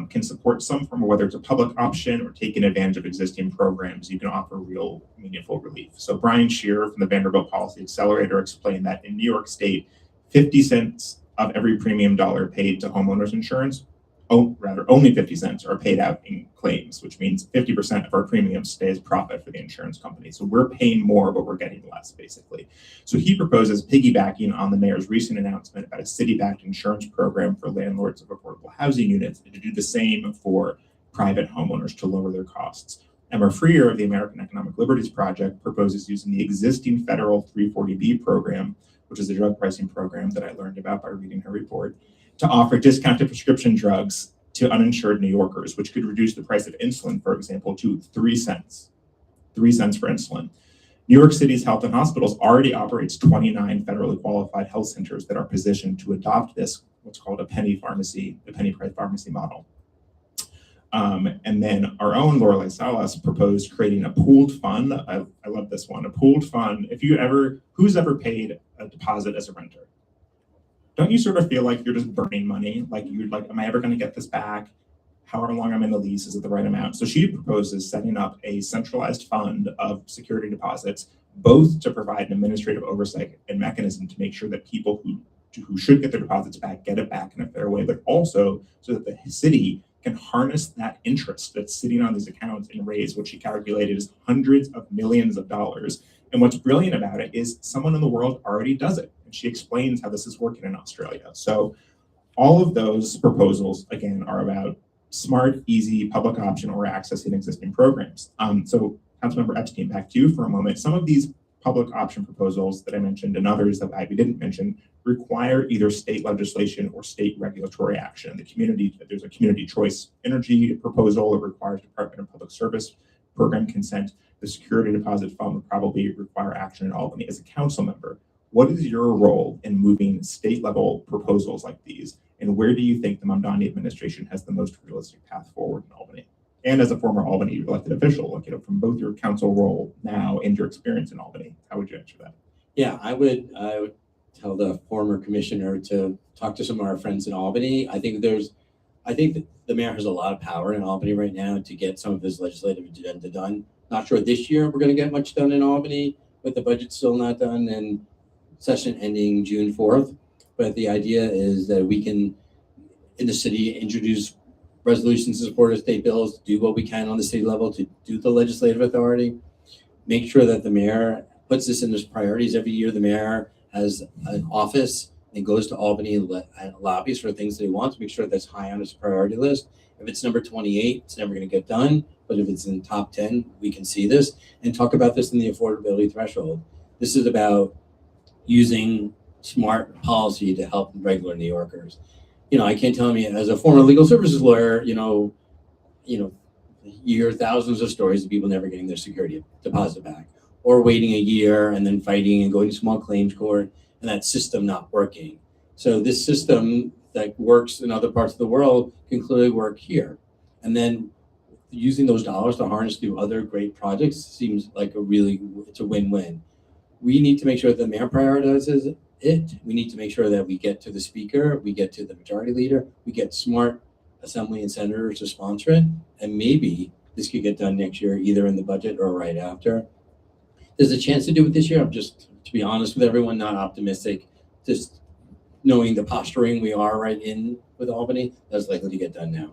S1: can support some form of, whether it's a public option or taking advantage of existing programs, you can offer real meaningful relief. So Brian Shearer from the Vanderbilt Policy Accelerator explained that in New York State, 50 cents of every premium dollar paid to homeowners insurance, only 50 cents are paid out in claims, which means 50% of our premiums stay as profit for the insurance company. So we're paying more, but we're getting less, basically. So he proposes piggybacking on the mayor's recent announcement about a city-backed insurance program for landlords of affordable housing units to do the same for private homeowners to lower their costs. Emma Freer of the American Economic Liberties Project proposes using the existing federal 340B program, which is a drug pricing program that I learned about by reading her report, to offer discounted prescription drugs to uninsured New Yorkers, which could reduce the price of insulin, for example, to 3 cents. 3 cents for insulin. New York City's Health and Hospitals already operates 29 federally qualified health centers that are positioned to adopt this, what's called a penny price pharmacy model. And then our own Lorelei Salas proposed creating a pooled fund. I love this one, a pooled fund. Who's ever paid a deposit as a renter? Don't you sort of feel like you're just burning money? Am I ever going to get this back? However long I'm in the lease, is it the right amount? So she proposes setting up a centralized fund of security deposits, both to provide an administrative oversight and mechanism to make sure that people who should get their deposits back get it back in a fair way, but also so that the city can harness that interest that's sitting on these accounts and raise what she calculated is hundreds of millions of dollars. And what's brilliant about it is someone in the world already does it. And she explains how this is working in Australia. So all of those proposals, again, are about smart, easy public option or accessing existing programs. So Councilmember Epstein, back to you for a moment. Some of these public option proposals that I mentioned and others that we didn't mention require either state legislation or state regulatory action. There's a community choice energy proposal that requires Department of Public Service program consent. The security deposit fund would probably require action in Albany. As a council member, what is your role in moving state level proposals like these? And where do you think the Mamdani administration has the most realistic path forward in Albany? And as a former Albany elected official, like, from both your council role now and your experience in Albany, how would you answer that?
S5: Yeah, I would tell the former commissioner to talk to some of our friends in Albany. I think that the mayor has a lot of power in Albany right now to get some of his legislative agenda done. Not sure this year we're going to get much done in Albany, with the budget still not done and session ending June 4th. But the idea is that we can, in the city, introduce resolutions to support of state bills, do what we can on the state level to do the legislative authority, make sure that the mayor puts this in his priorities. Every year the mayor has an office and goes to Albany and lobbies for things that he wants, make sure that's high on his priority list. If it's number 28, it's never going to get done. But if it's in top 10, we can see this and talk about this in the affordability threshold. This is about using smart policy to help regular New Yorkers. I can't tell me as a former legal services lawyer, you hear thousands of stories of people never getting their security deposit back, or waiting a year and then fighting and going to small claims court and that system not working. So this system that works in other parts of the world can clearly work here. And then using those dollars to harness through other great projects seems like it's a win-win. We need to make sure that the mayor prioritizes it. We need to make sure that we get to the speaker, we get to the majority leader, we get smart assembly and senators to sponsor it. And maybe this could get done next year, either in the budget or right after. There's a chance to do it this year. I'm just, to be honest with everyone, not optimistic. Just knowing the posturing we are right in with Albany, that's likely to get done now.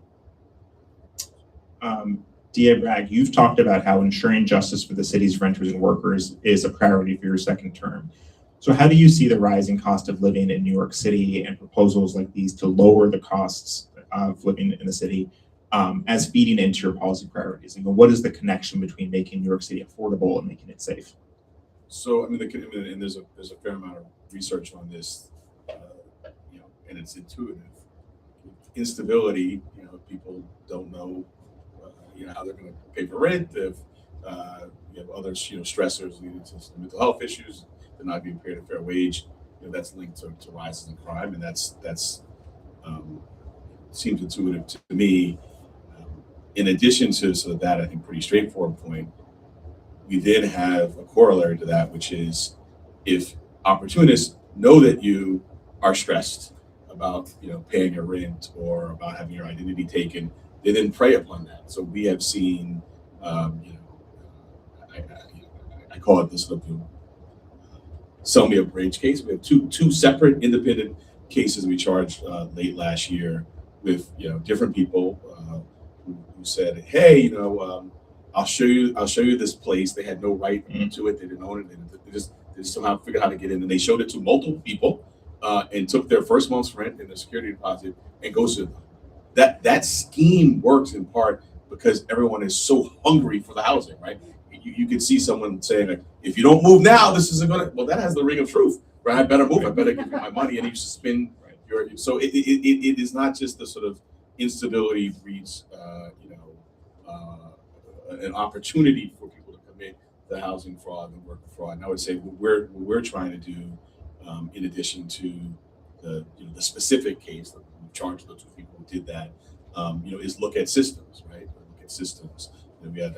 S1: DA Bragg, you've talked about how ensuring justice for the city's renters and workers is a priority for your second term. So how do you see the rising cost of living in New York City and proposals like these to lower the costs of living in the city as feeding into your policy priorities? And what is the connection between making New York City affordable and making it safe?
S6: So, and there's a fair amount of research on this, and it's intuitive. Instability, people don't know, how they're going to pay for rent. If you have other, stressors leading to mental health issues, they're not being paid a fair wage. That's linked to rises in crime, and that's seems intuitive to me. In addition to that, I think pretty straightforward point, we then have a corollary to that, which is if opportunists know that you are stressed about paying your rent or about having your identity taken, they then prey upon that. So we have seen, I call it the sort of sell me a bridge case. We have two separate independent cases we charged late last year with different people who said, hey, I'll show you this place. They had no right to it. They didn't own it. They just somehow figured out how to get in, and they showed it to multiple people and took their first month's rent and their security deposit and ghosted them. That scheme works in part because everyone is so hungry for the housing, right? You can see someone saying, like, if you don't move now, this isn't gonna. Well, that has the ring of truth, right? I better move. I better give you my money, and you spend your. So it is not just the sort of instability breeds, an opportunity for people to commit the housing fraud and worker fraud. And I would say what we're trying to do, in addition to the specific case that we charged those two people who did that, is look at systems, right? Look at systems. We had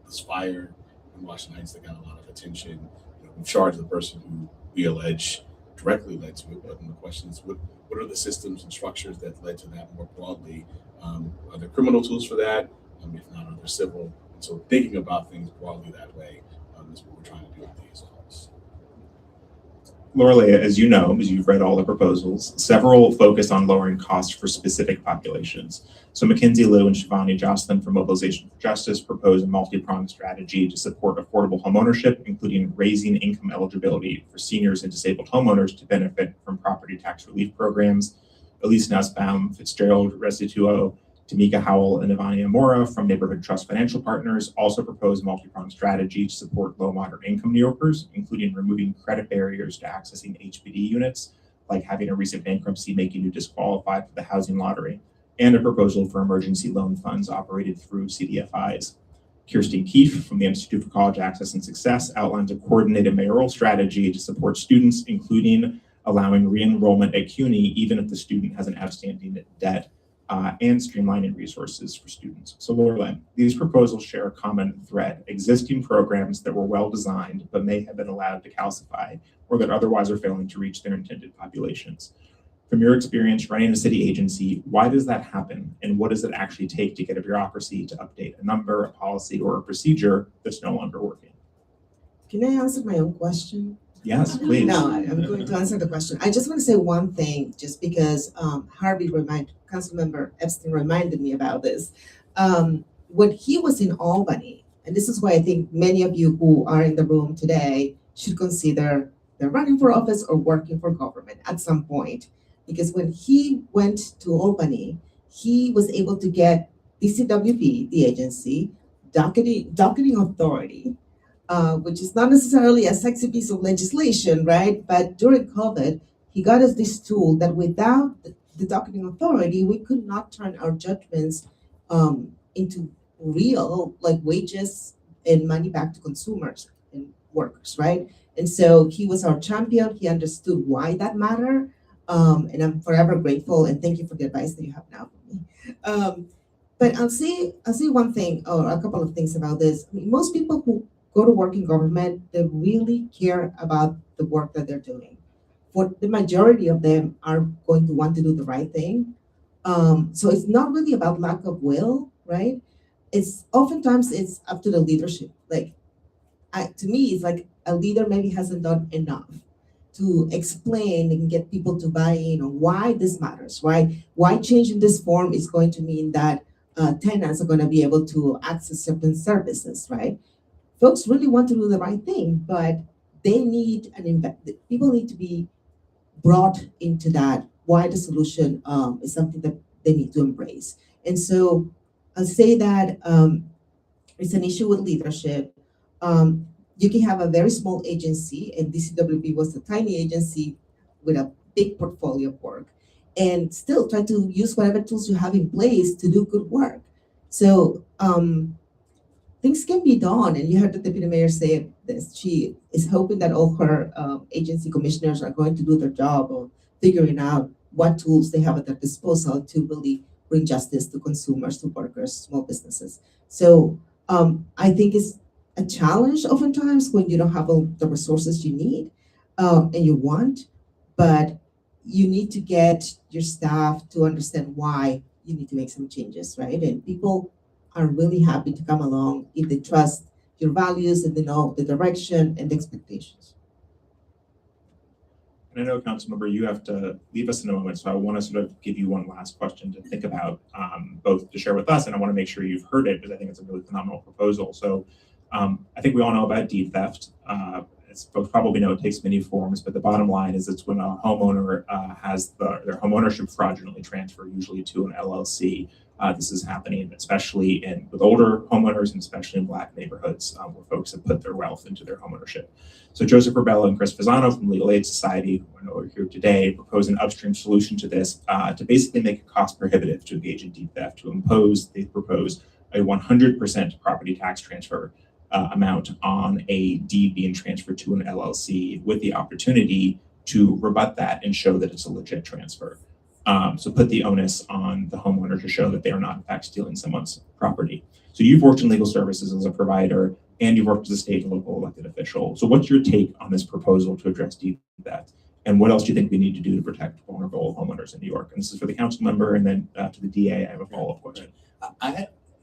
S6: this fire in Washington Heights that got a lot of attention. We charged the person who we allege directly led to it, but the question is, what are the systems and structures that led to that more broadly? Are there criminal tools for that? If not, are there civil? And so thinking about things broadly that way is what we're trying to do with these offices.
S1: Lorelei, as you know, as you've read all the proposals, several focus on lowering costs for specific populations. So Mackenzie Liu and Shivani Jocelyn from Mobilization for Justice propose a multi-pronged strategy to support affordable homeownership, including raising income eligibility for seniors and disabled homeowners to benefit from property tax relief programs. Elise Nussbaum, Fitzgerald Restituo, Tamika Howell and Ivania Amora from Neighborhood Trust Financial Partners also propose a multi-pronged strategy to support low moderate income New Yorkers, including removing credit barriers to accessing HPD units, like having a recent bankruptcy making you disqualified for the housing lottery, and a proposal for emergency loan funds operated through CDFIs. Kirsten Keefe from the Institute for College Access and Success outlines a coordinated mayoral strategy to support students, including allowing re-enrollment at CUNY even if the student has an outstanding debt, and streamlining resources for students. So Laura, these proposals share a common thread: existing programs that were well designed but may have been allowed to calcify or that otherwise are failing to reach their intended populations. From your experience running a city agency, why does that happen? And what does it actually take to get a bureaucracy to update a number, a policy, or a procedure that's no longer working?
S4: Can I answer my own question?
S1: Yes, please.
S4: No, I'm going to answer the question. I just want to say one thing, just because Councilmember Epstein reminded me about this. When he was in Albany, and this is why I think many of you who are in the room today should consider they're running for office or working for government at some point. Because when he went to Albany, he was able to get DCWP, the agency, docketing authority, which is not necessarily a sexy piece of legislation, right? But during COVID, he got us this tool that without the docketing authority, we could not turn our judgments into real, like, wages and money back to consumers and workers, right? And so he was our champion. He understood why that mattered. And I'm forever grateful, and thank you for the advice that you have now for me. But I'll say one thing, or a couple of things about this. I mean, most people who go to work in government, they really care about the work that they're doing. For the majority of them are going to want to do the right thing. So it's not really about lack of will, right? It's oftentimes it's up to the leadership. Like, to me, it's like a leader maybe hasn't done enough to explain and get people to buy in on why this matters, right? Why changing this form is going to mean that tenants are going to be able to access certain services, right? Folks really want to do the right thing, but they need people need to be brought into that, why the solution is something that they need to embrace. And so I'll say that it's an issue with leadership. You can have a very small agency, and DCWP was a tiny agency with a big portfolio of work, and still try to use whatever tools you have in place to do good work. So things can be done, and you heard the deputy mayor say this. She is hoping that all her agency commissioners are going to do their job of figuring out what tools they have at their disposal to really bring justice to consumers, to workers, small businesses. So I think it's a challenge oftentimes when you don't have all the resources you need and you want, but you need to get your staff to understand why you need to make some changes, right? And people are really happy to come along if they trust your values and they know the direction and the expectations.
S1: And I know, Councilmember, you have to leave us in a moment, so I want to sort of give you one last question to think about, both to share with us, and I want to make sure you've heard it, because I think it's a really phenomenal proposal. So I think we all know about deed theft. As folks probably know, it takes many forms, but the bottom line is it's when a homeowner has their home ownership fraudulently transferred, usually to an LLC. This is happening especially with older homeowners, and especially in Black neighborhoods where folks have put their wealth into their homeownership. So Joseph Rubella and Chris Fasano from Legal Aid Society, who I know are here today, propose an upstream solution to this to basically make it cost prohibitive to engage in deed theft. They propose a 100% property tax transfer amount on a deed being transferred to an LLC, with the opportunity to rebut that and show that it's a legit transfer. So put the onus on the homeowner to show that they are not in fact stealing someone's property. So you've worked in legal services as a provider, and you've worked as a state and local elected official. So what's your take on this proposal to address deed theft? And what else do you think we need to do to protect vulnerable homeowners in New York? And this is for the council member, and then to the DA, I have a follow-up question.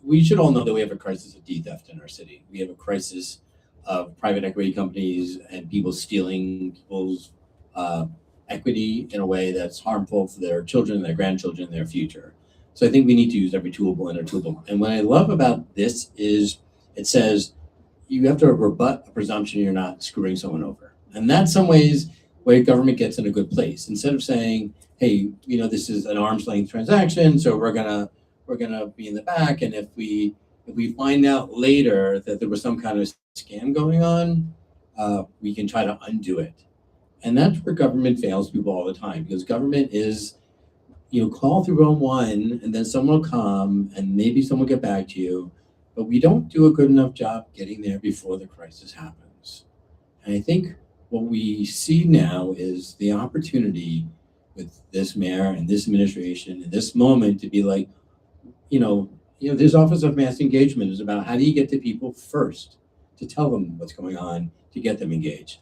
S5: We should all know that we have a crisis of deed theft in our city. We have a crisis of private equity companies and people stealing people's equity in a way that's harmful for their children, their grandchildren, their future. So I think we need to use every tool in our toolbox. And what I love about this is it says you have to rebut a presumption you're not screwing someone over. And that's some ways where government gets in a good place. Instead of saying, hey, this is an arm's length transaction, so we're we're gonna be in the back, and if we find out later that there was some kind of scam going on, we can try to undo it. And that's where government fails people all the time, because government is, call through row one, and then someone will come, and maybe someone will get back to you, but we don't do a good enough job getting there before the crisis happens. And I think what we see now is the opportunity with this mayor and this administration in this moment to be like, this Office of Mass Engagement is about how do you get to people first to tell them what's going on, to get them engaged.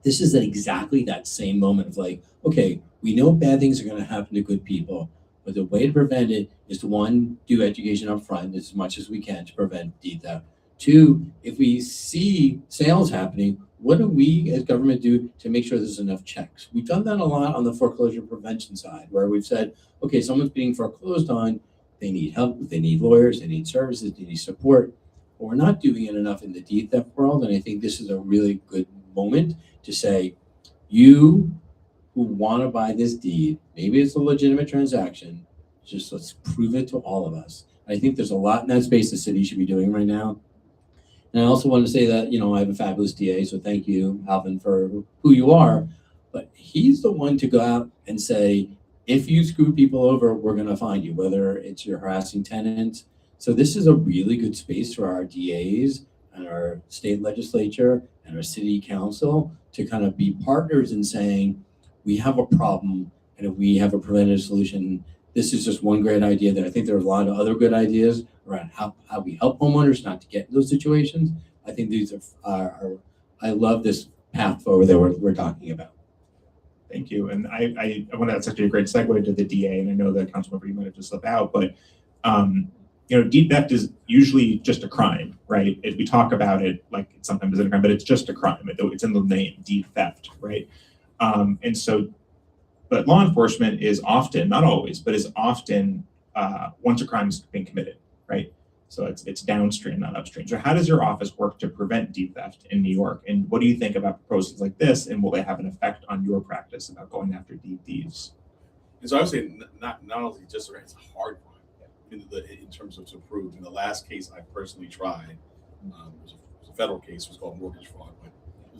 S5: This is exactly that same moment of like, okay, we know bad things are going to happen to good people, but the way to prevent it is to, one, do education up front as much as we can to prevent deed theft. Two, if we see sales happening, what do we as government do to make sure there's enough checks? We've done that a lot on the foreclosure prevention side, where we've said, okay, someone's being foreclosed on, they need help, they need lawyers, they need services, they need support. But we're not doing it enough in the deed theft world, and I think this is a really good moment to say, you who want to buy this deed, maybe it's a legitimate transaction, just let's prove it to all of us. I think there's a lot in that space the city should be doing right now. And I also want to say that, I have a fabulous DA, so thank you, Alvin, for who you are. But he's the one to go out and say, if you screw people over, we're going to find you, whether it's your harassing tenants. So this is a really good space for our DAs and our state legislature and our city council to kind of be partners in saying, we have a problem, and if we have a preventative solution, this is just one great idea. That I think there are a lot of other good ideas around how we help homeowners not to get in those situations. I think these are I love this path forward that we're talking about.
S1: Thank you. And I want that's actually a great segue to the DA, and I know that Councilmember, you might have just slipped out, but deed theft is usually just a crime, right? We talk about it like it sometimes isn't a crime, but it's just a crime. It's in the name, deed theft, right? But law enforcement is often, not always, but is often once a crime has been committed, right? So it's downstream, not upstream. So how does your office work to prevent deed theft in New York? And what do you think about proposals like this? And will they have an effect on your practice about going after deed thieves?
S6: And so I would say not only just it's a hard crime in terms of to prove. In the last case I personally tried, it was a federal case. It was called mortgage fraud, but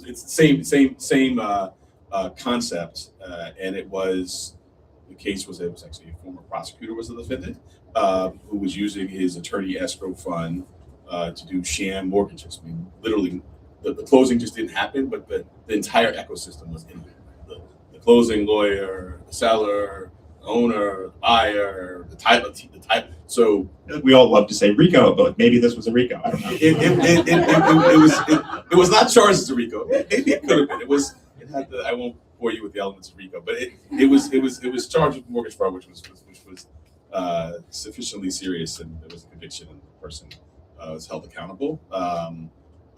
S6: it's the same concept, and it was actually a former prosecutor was the defendant, who was using his attorney escrow fund to do sham mortgages. I mean, literally, the closing just didn't happen, but the entire ecosystem was in there. The closing lawyer, the seller, the owner, the buyer, the type. So
S1: we all love to say RICO, but maybe this was a RICO. I don't know.
S6: It was not charged as a RICO. Maybe it could have been. It had I won't bore you with the elements of RICO, but it was charged with mortgage fraud, which was sufficiently serious, and there was a conviction, and the person was held accountable.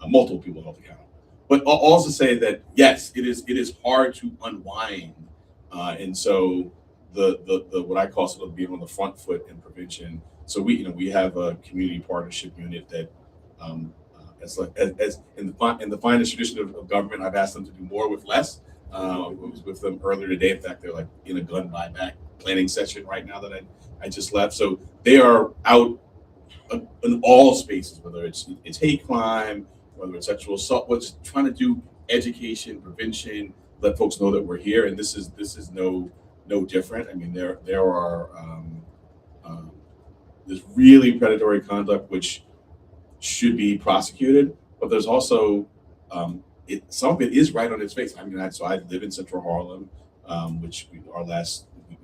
S6: Multiple people held accountable. But I'll also say that yes, it is hard to unwind, and so the what I call sort of being on the front foot in prevention. So we have a community partnership unit that. As in the finest tradition of government, I've asked them to do more with less. I was with them earlier today. In fact, they're like in a gun buyback planning session right now that I just left. So they are out in all spaces, whether it's hate crime, whether it's sexual assault, what's trying to do education, prevention, let folks know that we're here. And this is no different. I mean, there are there's really predatory conduct which should be prosecuted, but there's also some of it is right on its face. I mean, so I live in Central Harlem, which we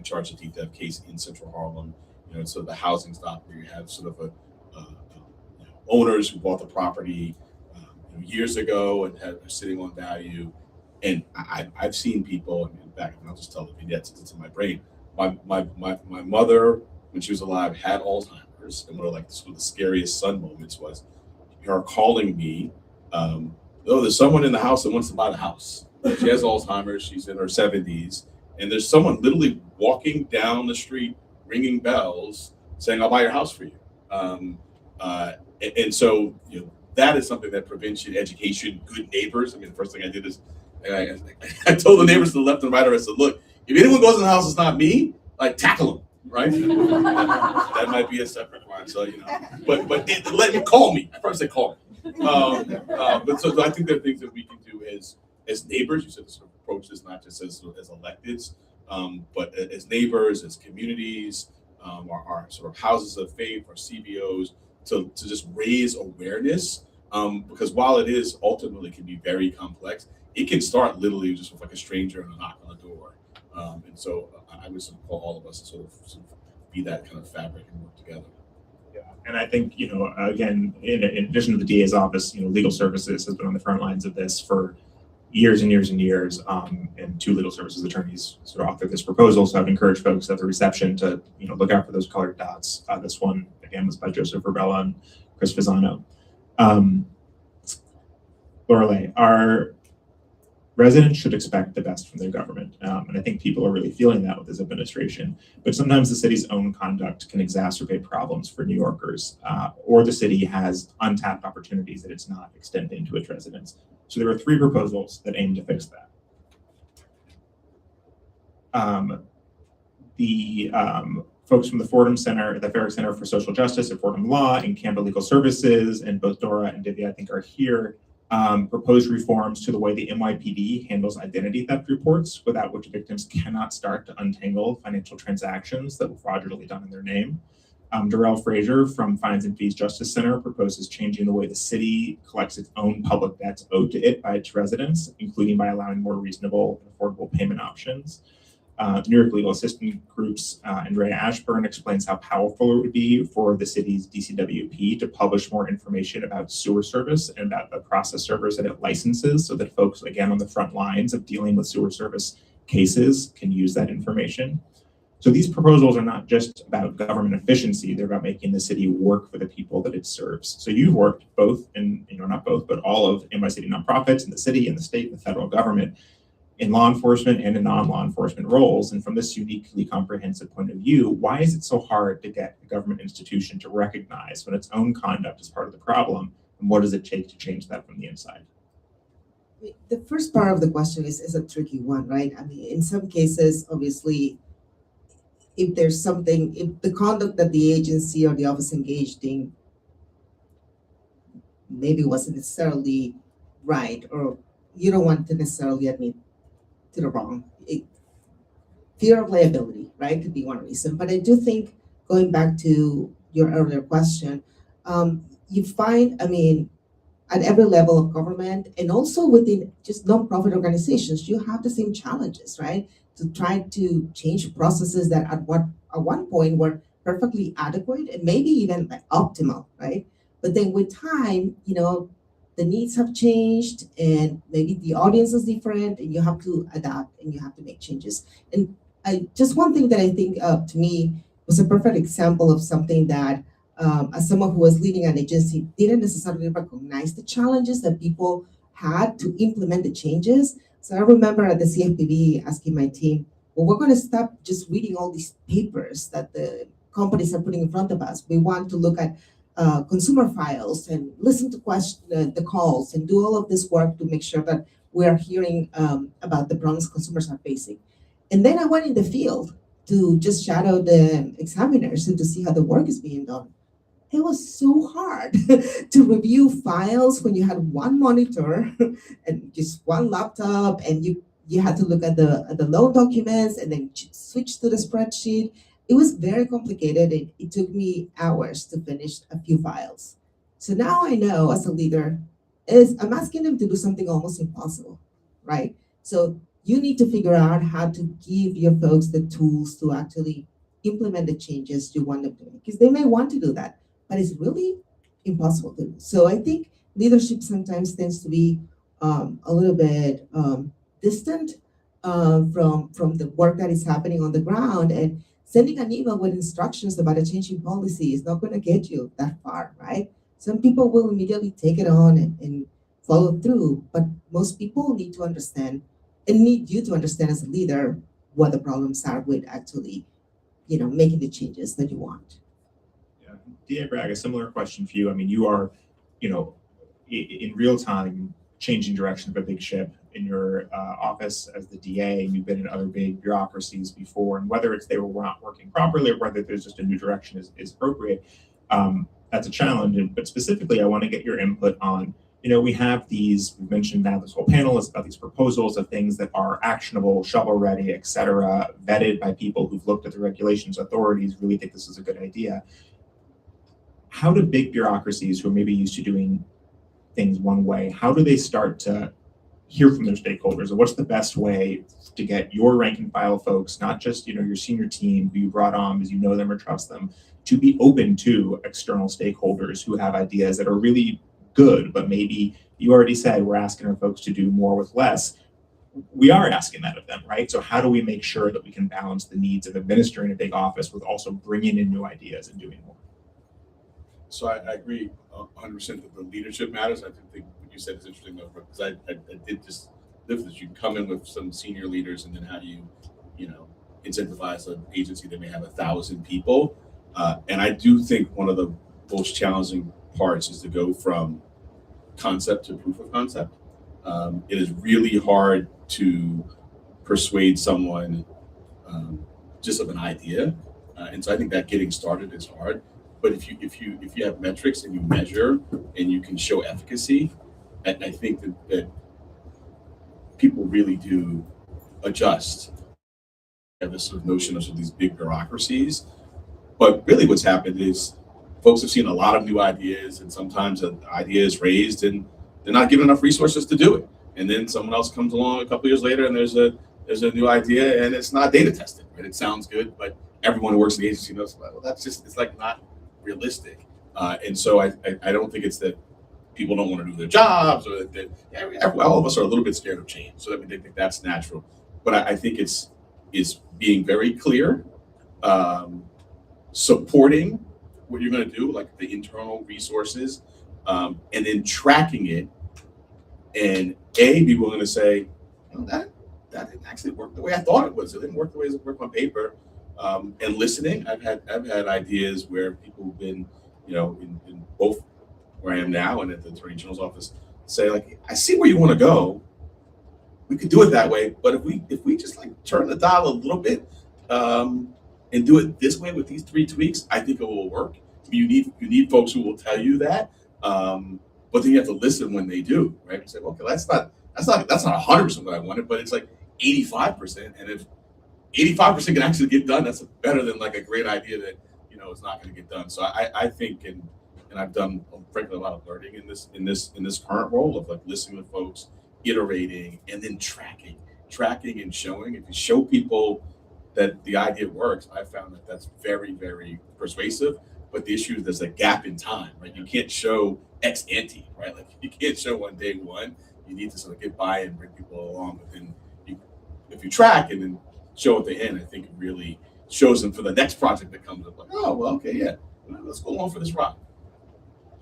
S6: charged a deed theft case in Central Harlem. So the housing stock where you have sort of owners who bought the property years ago and are sitting on value, and I've seen people. In fact, I'll just tell the vignettes it's in my brain. My mother, when she was alive, had Alzheimer's. And one of the scariest son moments was her calling me, there's someone in the house that wants to buy the house. She has Alzheimer's, she's in her 70s, and there's someone literally walking down the street, ringing bells, saying, I'll buy your house for you. And so, that is something that prevention, education, good neighbors. I mean, the first thing I did is I told the neighbors to the left and right, I said, look, if anyone goes in the house, it's not me, tackle them. right? That might be a separate one. So but let me call me. I first say call me. But so I think there are things that we can do as neighbors. You said this sort of approach this not just as electeds, but as neighbors, as communities, our sort of houses of faith, our CBOs, to just raise awareness. Because while it is ultimately can be very complex, it can start literally just with like a stranger and a knock on the door. And so I would sort of call all of us to sort of be that kind of fabric and work together.
S1: Yeah, and I think, again, in addition to the DA's office, legal services has been on the front lines of this for years and years and years. And two legal services attorneys sort of authored this proposal. So I've encouraged folks at the reception to, look out for those colored dots. This one, again, was by Joseph Rubella and Chris Fasano. Lorelei, our residents should expect the best from their government. And I think people are really feeling that with this administration. But sometimes the city's own conduct can exacerbate problems for New Yorkers, or the city has untapped opportunities that it's not extending to its residents. So there are three proposals that aim to fix that. The folks from the Fordham Center, the Farrick Center for Social Justice at Fordham Law and Campbell Legal Services, and both Dora and Divya, I think, are here, proposed reforms to the way the NYPD handles identity theft reports, without which victims cannot start to untangle financial transactions that were fraudulently done in their name. Darrell Frazier from Fines and Fees Justice Center proposes changing the way the city collects its own public debts owed to it by its residents, including by allowing more reasonable and affordable payment options. New York Legal Assistance Group's Andrea Ashburn explains how powerful it would be for the city's DCWP to publish more information about sewer service and about the process servers that it licenses, so that folks, again, on the front lines of dealing with sewer service cases can use that information. So these proposals are not just about government efficiency, they're about making the city work for the people that it serves. So you've worked both in, not both, but all of NYC nonprofits in the city and the state and the federal government in law enforcement and in non-law enforcement roles. And from this uniquely comprehensive point of view, why is it so hard to get a government institution to recognize when its own conduct is part of the problem? And what does it take to change that from the inside?
S4: The first part of the question is a tricky one, right? I mean, in some cases, obviously, if the conduct that the agency or the office engaged in maybe wasn't necessarily right, or you don't want to necessarily admit to the wrong. Fear of liability, right, could be one reason. But I do think, going back to your earlier question, you find, at every level of government and also within just nonprofit organizations, you have the same challenges, right? To try to change processes that at one point were perfectly adequate and maybe even optimal, right? But then with time, the needs have changed and maybe the audience is different and you have to adapt and you have to make changes. And just one thing that I think to me was a perfect example of something that as someone who was leading an agency didn't necessarily recognize the challenges that people had to implement the changes. So I remember at the CFPB asking my team, well, we're going to stop just reading all these papers that the companies are putting in front of us. We want to look at consumer files and listen to the calls and do all of this work to make sure that we're hearing about the problems consumers are facing. And then I went in the field to just shadow the examiners and to see how the work is being done. It was so hard to review files when you had one monitor and just one laptop, and you had to look at the loan documents and then switch to the spreadsheet. It was very complicated. It took me hours to finish a few files. So now I know, as a leader, I'm asking them to do something almost impossible, right? So you need to figure out how to give your folks the tools to actually implement the changes you want them to make, because they may want to do that, but it's really impossible to do. So I think leadership sometimes tends to be a little bit distant from the work that is happening on the ground, and sending an email with instructions about a changing policy is not going to get you that far, right? Some people will immediately take it on and follow through, but most people need to understand and need you to understand as a leader what the problems are with actually, making the changes that you want.
S1: DA Bragg, a similar question for you. I mean, you are, in real time, changing direction of a big ship in your office as the DA, and you've been in other big bureaucracies before, and whether it's they were not working properly or whether there's just a new direction is appropriate, that's a challenge. But specifically, I want to get your input on, we have these, we've mentioned now this whole panel is about these proposals of things that are actionable, shovel ready, et cetera, vetted by people who've looked at the regulations, authorities really think this is a good idea. How do big bureaucracies who are maybe used to doing things one way, how do they start to hear from their stakeholders? And what's the best way to get your rank and file folks, not just your senior team who you brought on because you know them or trust them, to be open to external stakeholders who have ideas that are really good, but maybe you already said we're asking our folks to do more with less. We are asking that of them, right? So how do we make sure that we can balance the needs of administering a big office with also bringing in new ideas and doing more?
S6: So I agree 100% that the leadership matters. I think what you said is interesting though, because I did just live this. You come in with some senior leaders, and then how do you incentivize an agency that may have 1,000 people? And I do think one of the most challenging parts is to go from concept to proof of concept. It is really hard to persuade someone just of an idea, and so I think that getting started is hard. But if you have metrics and you measure and you can show efficacy, I think that people really do adjust. We have this sort of notion of these big bureaucracies, but really what's happened is folks have seen a lot of new ideas, and sometimes an idea is raised and they're not given enough resources to do it. And then someone else comes along a couple years later and there's a new idea and it's not data tested, right? It sounds good, but everyone who works in the agency knows, well, it's like not realistic. And so I don't think it's that people don't want to do their jobs, or that all of us are a little bit scared of change. So they think that's natural. But I think it's being very clear, supporting what you're going to do, like the internal resources, and then tracking it, and be willing to say, that didn't actually work the way I thought it was. It didn't work the way it worked on paper. And listening, I've had ideas where people have been, in both where I am now and at the Attorney General's office, say like, I see where you want to go. We could do it that way, but if we just like turn the dial a little bit, and do it this way with these 3 tweaks, I think it will work. You need folks who will tell you that, but then you have to listen when they do, right? You say, okay, that's not 100% what I wanted, but it's like 85%, and if 85% can actually get done, that's better than like a great idea that is not going to get done. So I think, and I've done frankly a lot of learning in this current role of like listening to folks, iterating, and then tracking and showing. If you show people that the idea works, I found that that's very, very persuasive. But the issue is there's a gap in time, right? You can't show ex ante, right? Like you can't show on day one. You need to sort of get by and bring people along. But then if you track and then show at the end, I think it really shows them for the next project that comes up. Like, oh, well, okay, yeah, let's go along for this ride.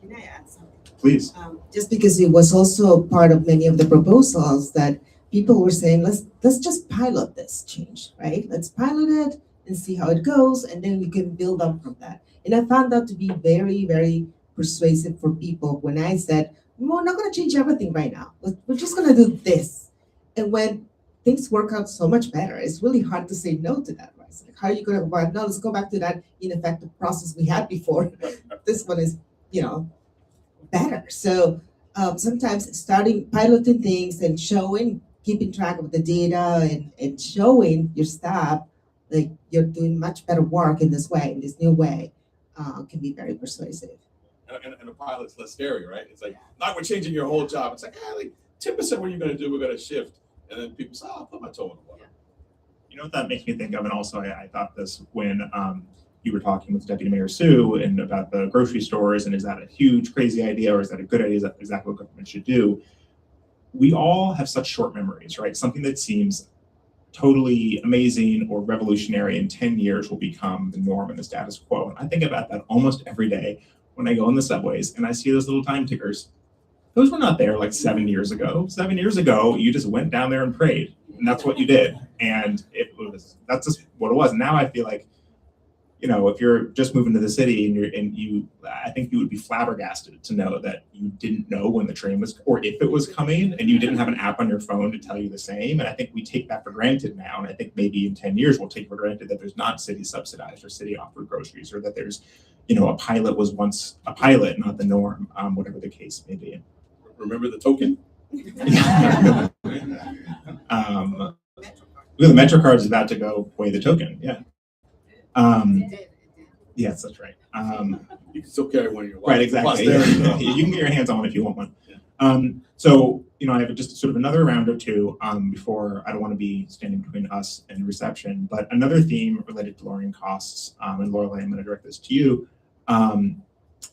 S7: Can I add something?
S1: Please.
S4: Just because it was also part of many of the proposals that people were saying, let's just pilot this change, right? Let's pilot it and see how it goes, and then we can build up from that. And I found that to be very, very persuasive for people when I said, we're not going to change everything right now. We're just going to do this. And when things work out so much better, it's really hard to say no to that, right? So like, how are you going to, well, no, let's go back to that ineffective process we had before. This one is, better. So sometimes starting piloting things and showing, keeping track of the data and showing your staff like you're doing much better work in this way, in this new way, can be very persuasive.
S6: And a pilot's less scary, right? It's like, not we're changing your whole job. It's like, like 10% what you're going to do, we're going to shift. And then people say, I'll put my toe in the water.
S1: You know what that makes me think of, and also I thought this when you were talking with Deputy Mayor Sue and about the grocery stores, and is that a huge, crazy idea, or is that a good idea? Is that exactly what government should do? We all have such short memories, right? Something that seems totally amazing or revolutionary in 10 years will become the norm and the status quo. And I think about that almost every day when I go in the subways and I see those little time tickers. Those were not there like 7 years ago. 7 years ago, you just went down there and prayed, and that's what you did. And that's just what it was. Now I feel like if you're just moving to the city I think you would be flabbergasted to know that you didn't know when the train was, or if it was coming, and you didn't have an app on your phone to tell you the same. And I think we take that for granted now. And I think maybe in 10 years, we'll take for granted that there's not city subsidized or city offered groceries, or that there's, a pilot was once a pilot, not the norm, whatever the case may be.
S6: Remember the token?
S1: The Metro card is about to go away the token. Yeah. Yes, that's right.
S6: You can still carry one of your
S1: Right, exactly. You can get your hands on one if you want one.
S6: Yeah.
S1: So, I have just sort of another round or two before. I don't want to be standing between us and reception, but another theme related to lowering costs, and Lorelei, I'm going to direct this to you,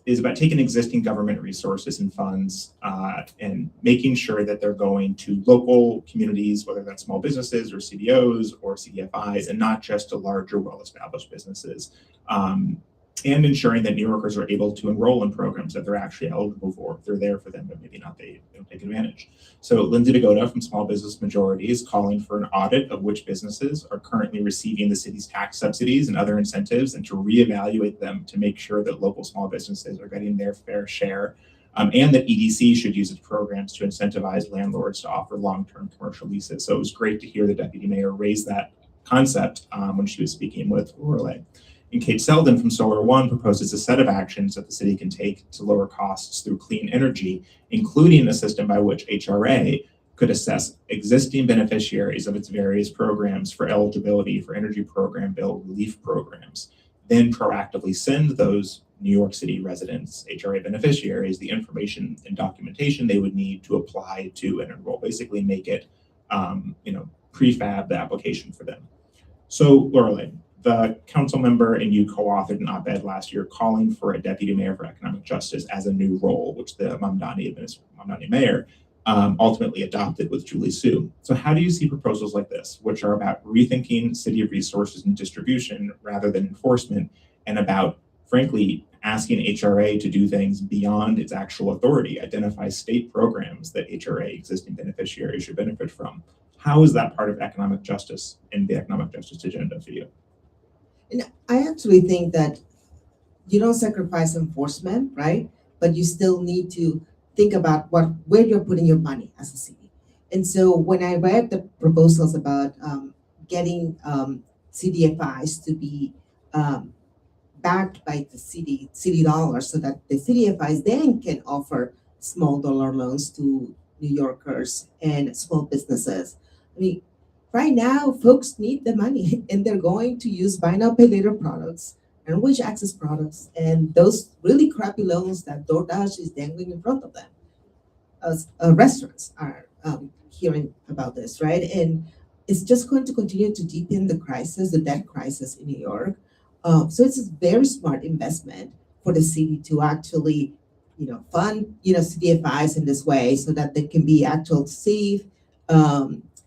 S1: is about taking existing government resources and funds and making sure that they're going to local communities, whether that's small businesses or CDOs or CDFIs, and not just to larger, well-established businesses. And ensuring that New Yorkers are able to enroll in programs that they're actually eligible for. If they're there for them, but maybe not, they don't take advantage. So Lindsay DeGoda from Small Business Majority is calling for an audit of which businesses are currently receiving the city's tax subsidies and other incentives, and to reevaluate them to make sure that local small businesses are getting their fair share. And that EDC should use its programs to incentivize landlords to offer long-term commercial leases. So it was great to hear the Deputy Mayor raise that concept when she was speaking with Lorelei. And Kate Selden from Solar One proposes a set of actions that the city can take to lower costs through clean energy, including a system by which HRA could assess existing beneficiaries of its various programs for eligibility for energy program bill relief programs, then proactively send those New York City residents, HRA beneficiaries, the information and documentation they would need to apply to and enroll, basically make it, prefab the application for them. So Lorelei, the council member and you co-authored an op-ed last year calling for a deputy mayor for economic justice as a new role, which the Mamdani mayor ultimately adopted with Julie Su. So how do you see proposals like this, which are about rethinking city resources and distribution rather than enforcement, and about, frankly, asking HRA to do things beyond its actual authority, identify state programs that HRA existing beneficiaries should benefit from? How is that part of economic justice and the economic justice agenda for you?
S4: And I actually think that you don't sacrifice enforcement, right? But you still need to think about where you're putting your money as a city. And so when I read the proposals about getting CDFIs to be backed by the city dollars, so that the CDFIs then can offer small dollar loans to New Yorkers and small businesses. I mean, right now, folks need the money, and they're going to use buy now, pay later products and wage access products, and those really crappy loans that DoorDash is dangling in front of them. Restaurants are hearing about this, right? And it's just going to continue to deepen the debt crisis in New York. So it's a very smart investment for the city to actually, fund, CDFIs in this way, so that they can be actual safe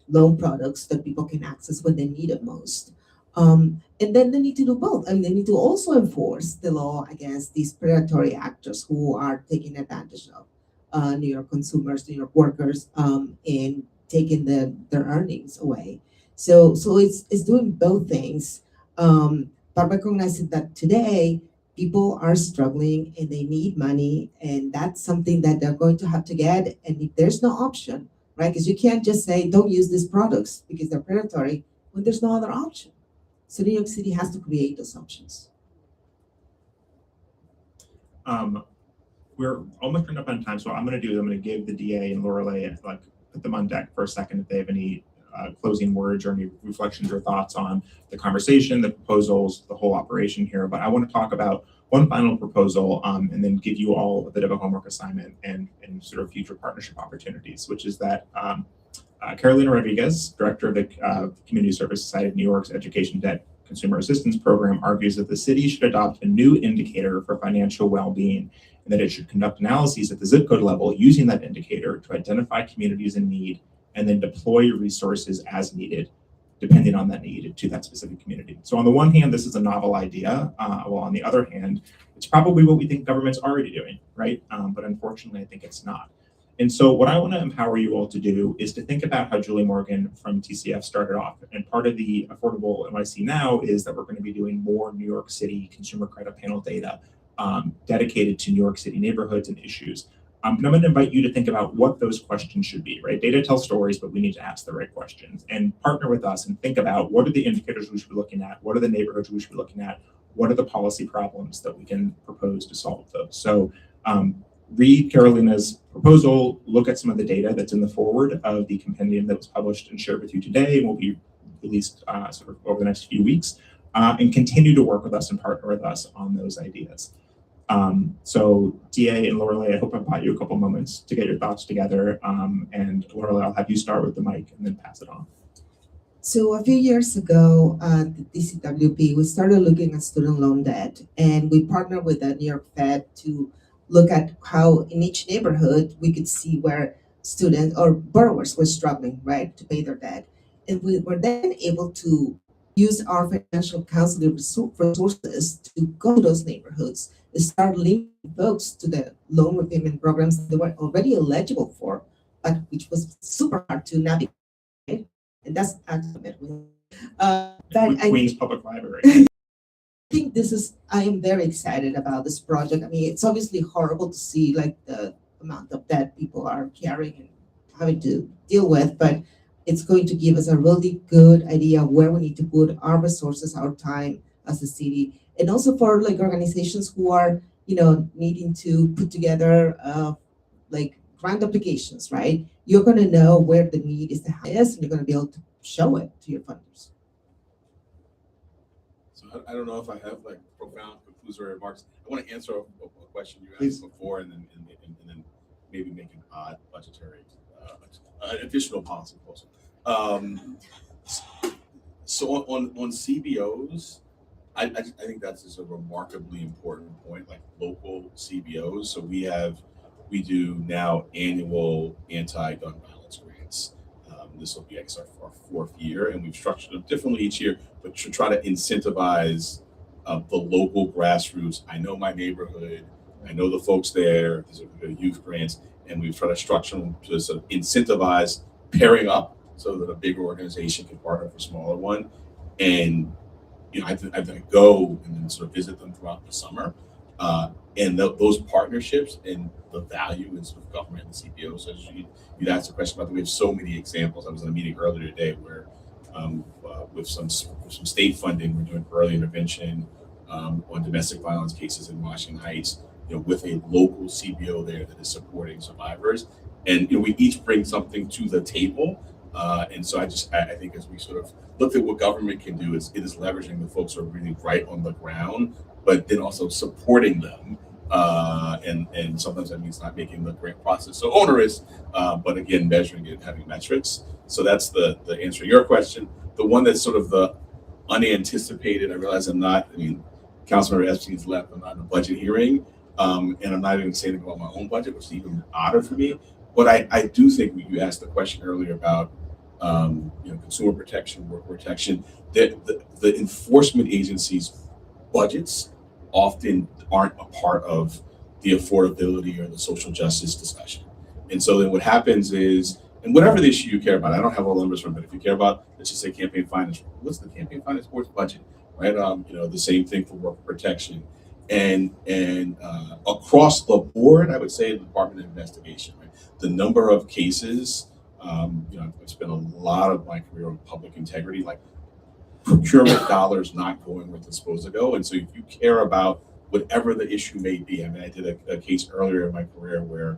S4: loan products that people can access when they need it most. And then they need to do both. I mean, they need to also enforce the law against these predatory actors who are taking advantage of New York consumers, New York workers, and taking their earnings away. So it's doing both things, but recognizing that today people are struggling and they need money, and that's something that they're going to have to get. And if there's no option, right? Because you can't just say, don't use these products because they're predatory when there's no other option. So New York City has to create those options.
S1: We're almost running up on time, so I'm going to give the DA and Lorelei, put them on deck for a second if they have any closing words or any reflections or thoughts on the conversation, the proposals, the whole operation here. But I want to talk about one final proposal and then give you all a bit of a homework assignment and sort of future partnership opportunities, which is that Carolina Rodriguez, director of the Community Service Society of New York's Education Debt Consumer Assistance Program, argues that the city should adopt a new indicator for financial well-being, and that it should conduct analyses at the zip code level using that indicator to identify communities in need and then deploy resources as needed, depending on that need to that specific community. So on the one hand, this is a novel idea. While on the other hand, it's probably what we think government's already doing, right? But unfortunately, I think it's not. And so what I want to empower you all to do is to think about how Julie Morgan from TCF started off. And part of the Affordable NYC Now is that we're going to be doing more New York City consumer credit panel data dedicated to New York City neighborhoods and issues. And I'm going to invite you to think about what those questions should be, right? Data tells stories, but we need to ask the right questions and partner with us and think about what are the indicators we should be looking at? What are the neighborhoods we should be looking at? What are the policy problems that we can propose to solve those? So read Carolina's proposal, look at some of the data that's in the forward of the compendium that was published and shared with you today and will be released sort of over the next few weeks, and continue to work with us and partner with us on those ideas. So DA and Lorelei, I hope I bought you a couple moments to get your thoughts together. And Lorelei, I'll have you start with the mic and then pass it on.
S4: So a few years ago at the DCWP, we started looking at student loan debt, and we partnered with the New York Fed to look at how in each neighborhood we could see where students or borrowers were struggling, right, to pay their debt. And we were then able to use our financial counseling resources to go to those neighborhoods and start linking folks to the loan repayment programs they were already eligible for, but which was super hard to navigate. And that's actually
S1: Queens Public Library.
S4: I think I am very excited about this project. I mean, it's obviously horrible to see like the amount of debt people are carrying and having to deal with, but it's going to give us a really good idea where we need to put our resources, our time as a city, and also for like organizations who are, needing to put together like grant applications, right? You're going to know where the need is the highest, and you're going to be able to show it to your funders.
S6: So I don't know if I have like profound conclusory remarks. I want to answer a question you asked
S4: Please.
S6: before, and then maybe make an odd budgetary, additional policy proposal. So on CBOs, I think that's just a remarkably important point, like local CBOs. So we do now annual anti-gun violence grants. This will be, I guess, our fourth year, and we've structured them differently each year, but to try to incentivize the local grassroots. I know my neighborhood, I know the folks there. These are youth grants, and we've tried to structure them to sort of incentivize pairing up so that a bigger organization can partner with a smaller one. And I've been go and then sort of visit them throughout the summer. And those partnerships and the value in sort of government and CPOs. So you'd asked a question about that. We have so many examples. I was in a meeting earlier today where with some state funding, we're doing early intervention on domestic violence cases in Washington Heights, with a local CBO there that is supporting survivors. And we each bring something to the table. And so I think as we sort of looked at what government can do, it is leveraging the folks who are really right on the ground, but then also supporting them. And sometimes that means not making the grant process so onerous, but again, measuring it, having metrics. So that's the answer to your question. The one that's sort of the unanticipated, I realize Councilmember Epstein's left, I'm not in a budget hearing, and I'm not even saying about my own budget, which is even odder for me. But I do think when you asked the question earlier about consumer protection, worker protection, the enforcement agencies' budgets often aren't a part of the affordability or the social justice discussion. And so then what happens is, and whatever the issue you care about, I don't have all the numbers from it, but if you care about, let's just say campaign finance, what's the campaign finance board's budget, right? The same thing for worker protection. And across the board, I would say the Department of Investigation, right? The number of cases, I've spent a lot of my career on public integrity, like procurement dollars not going where they're supposed to go. And so if you care about whatever the issue may be, I did a case earlier in my career where,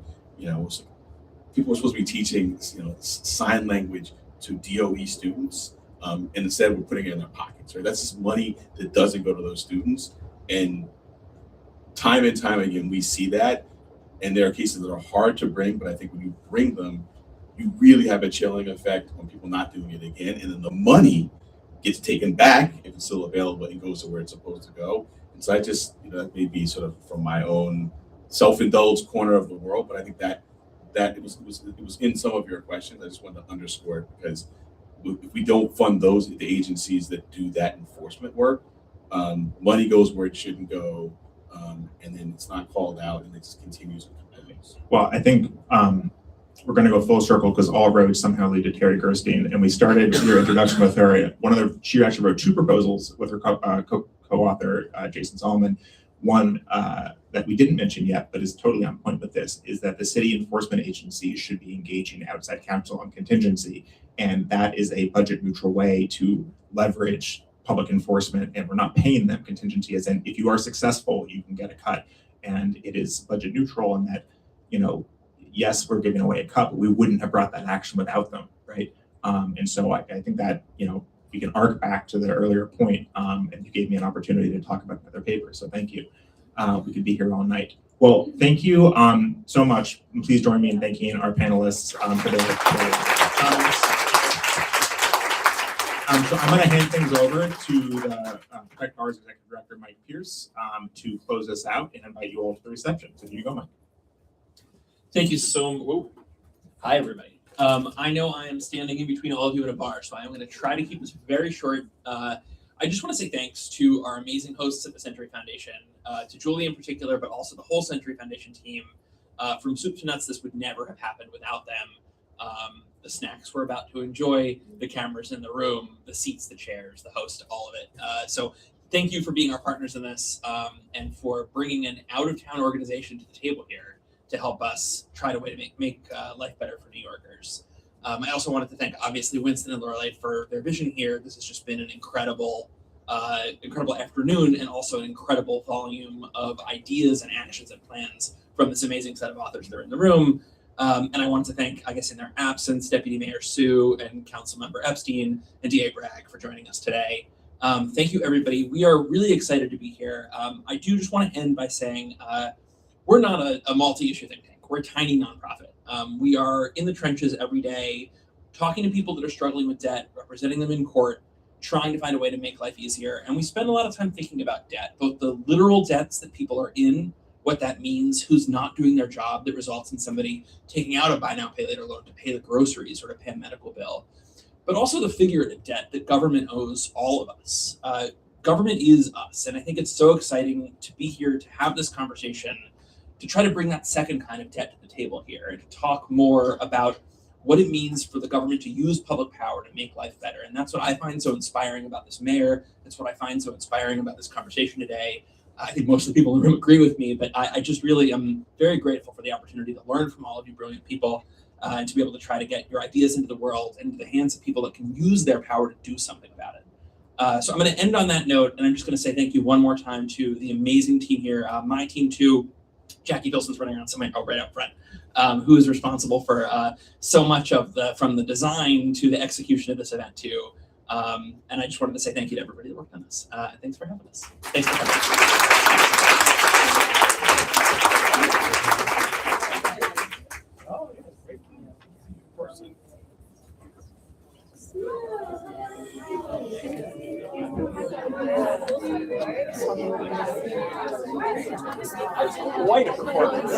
S6: people were supposed to be teaching, sign language to DOE students, and instead we're putting it in their pockets, right? That's just money that doesn't go to those students. And time again, we see that. And there are cases that are hard to bring, but I think when you bring them, you really have a chilling effect on people not doing it again. And then the money gets taken back if it's still available and goes to where it's supposed to go. And so I just, that may be sort of from my own self-indulged corner of the world, but I think that it was in some of your questions. I just wanted to underscore it because if we don't fund the agencies that do that enforcement work, money goes where it shouldn't go, and then it's not called out, and it just continues.
S1: Well, I think we're going to go full circle because all roads somehow lead to Terry Gerstein. And we started your introduction with her. She actually wrote 2 proposals with her co-author, Jason Solomon. One that we didn't mention yet, but is totally on point with this, is that the city enforcement agencies should be engaging outside counsel on contingency. And that is a budget neutral way to leverage public enforcement, and we're not paying them contingency, as in if you are successful, you can get a cut. And it is budget neutral in that, yes, we're giving away a cut, but we wouldn't have brought that action without them, right? And so I think that, we can arc back to the earlier point, and you gave me an opportunity to talk about another paper, so thank you. We could be here all night. Well, thank you so much. And please join me in thanking our panelists for their comments. So I'm going to hand things over to the Protect Bars Executive Director, Mike Pierce, to close us out and invite you all to the reception. So here you go, Mike.
S9: Thank you so much. Hi, everybody. I know I am standing in between all of you at a bar, so I'm going to try to keep this very short. I just want to say thanks to our amazing hosts at the Century Foundation, to Julie in particular, but also the whole Century Foundation team. From soup to nuts, this would never have happened without them. The snacks we're about to enjoy, the cameras in the room, the seats, the chairs, the host, all of it. So thank you for being our partners in this, and for bringing an out-of-town organization to the table here to help us try to make life better for New Yorkers. I also wanted to thank, obviously, Winston and Lorelei for their vision here. This has just been an incredible afternoon, and also an incredible volume of ideas and actions and plans from this amazing set of authors that are in the room. And I wanted to thank, I guess in their absence, Deputy Mayor Sue and Councilmember Epstein and DA Bragg for joining us today. Thank you, everybody. We are really excited to be here. I do just want to end by saying, we're not a multi-issue think tank. We're a tiny nonprofit. We are in the trenches every day, talking to people that are struggling with debt, representing them in court, trying to find a way to make life easier. And we spend a lot of time thinking about debt, both the literal debts that people are in, what that means, who's not doing their job that results in somebody taking out a buy now, pay later loan to pay the groceries or to pay a medical bill, but also the figurative debt that government owes all of us. Government is us. And I think it's so exciting to be here to have this conversation, to try to bring that second kind of debt to the table here, and to talk more about what it means for the government to use public power to make life better. And that's what I find so inspiring about this mayor. That's what I find so inspiring about this conversation today. I think most of the people in the room agree with me, but I just really am very grateful for the opportunity to learn from all of you brilliant people, and to be able to try to get your ideas into the world, into the hands of people that can use their power to do something about it. So I'm going to end on that note, and I'm just going to say thank you one more time to the amazing team here, my team too. Jackie Bilson's running around somewhere right up front, who is responsible for so much of from the design to the execution of this event too. And I just wanted to say thank you to everybody that worked on this. Thanks for having us. Thanks for coming.
S1: Quite a performance.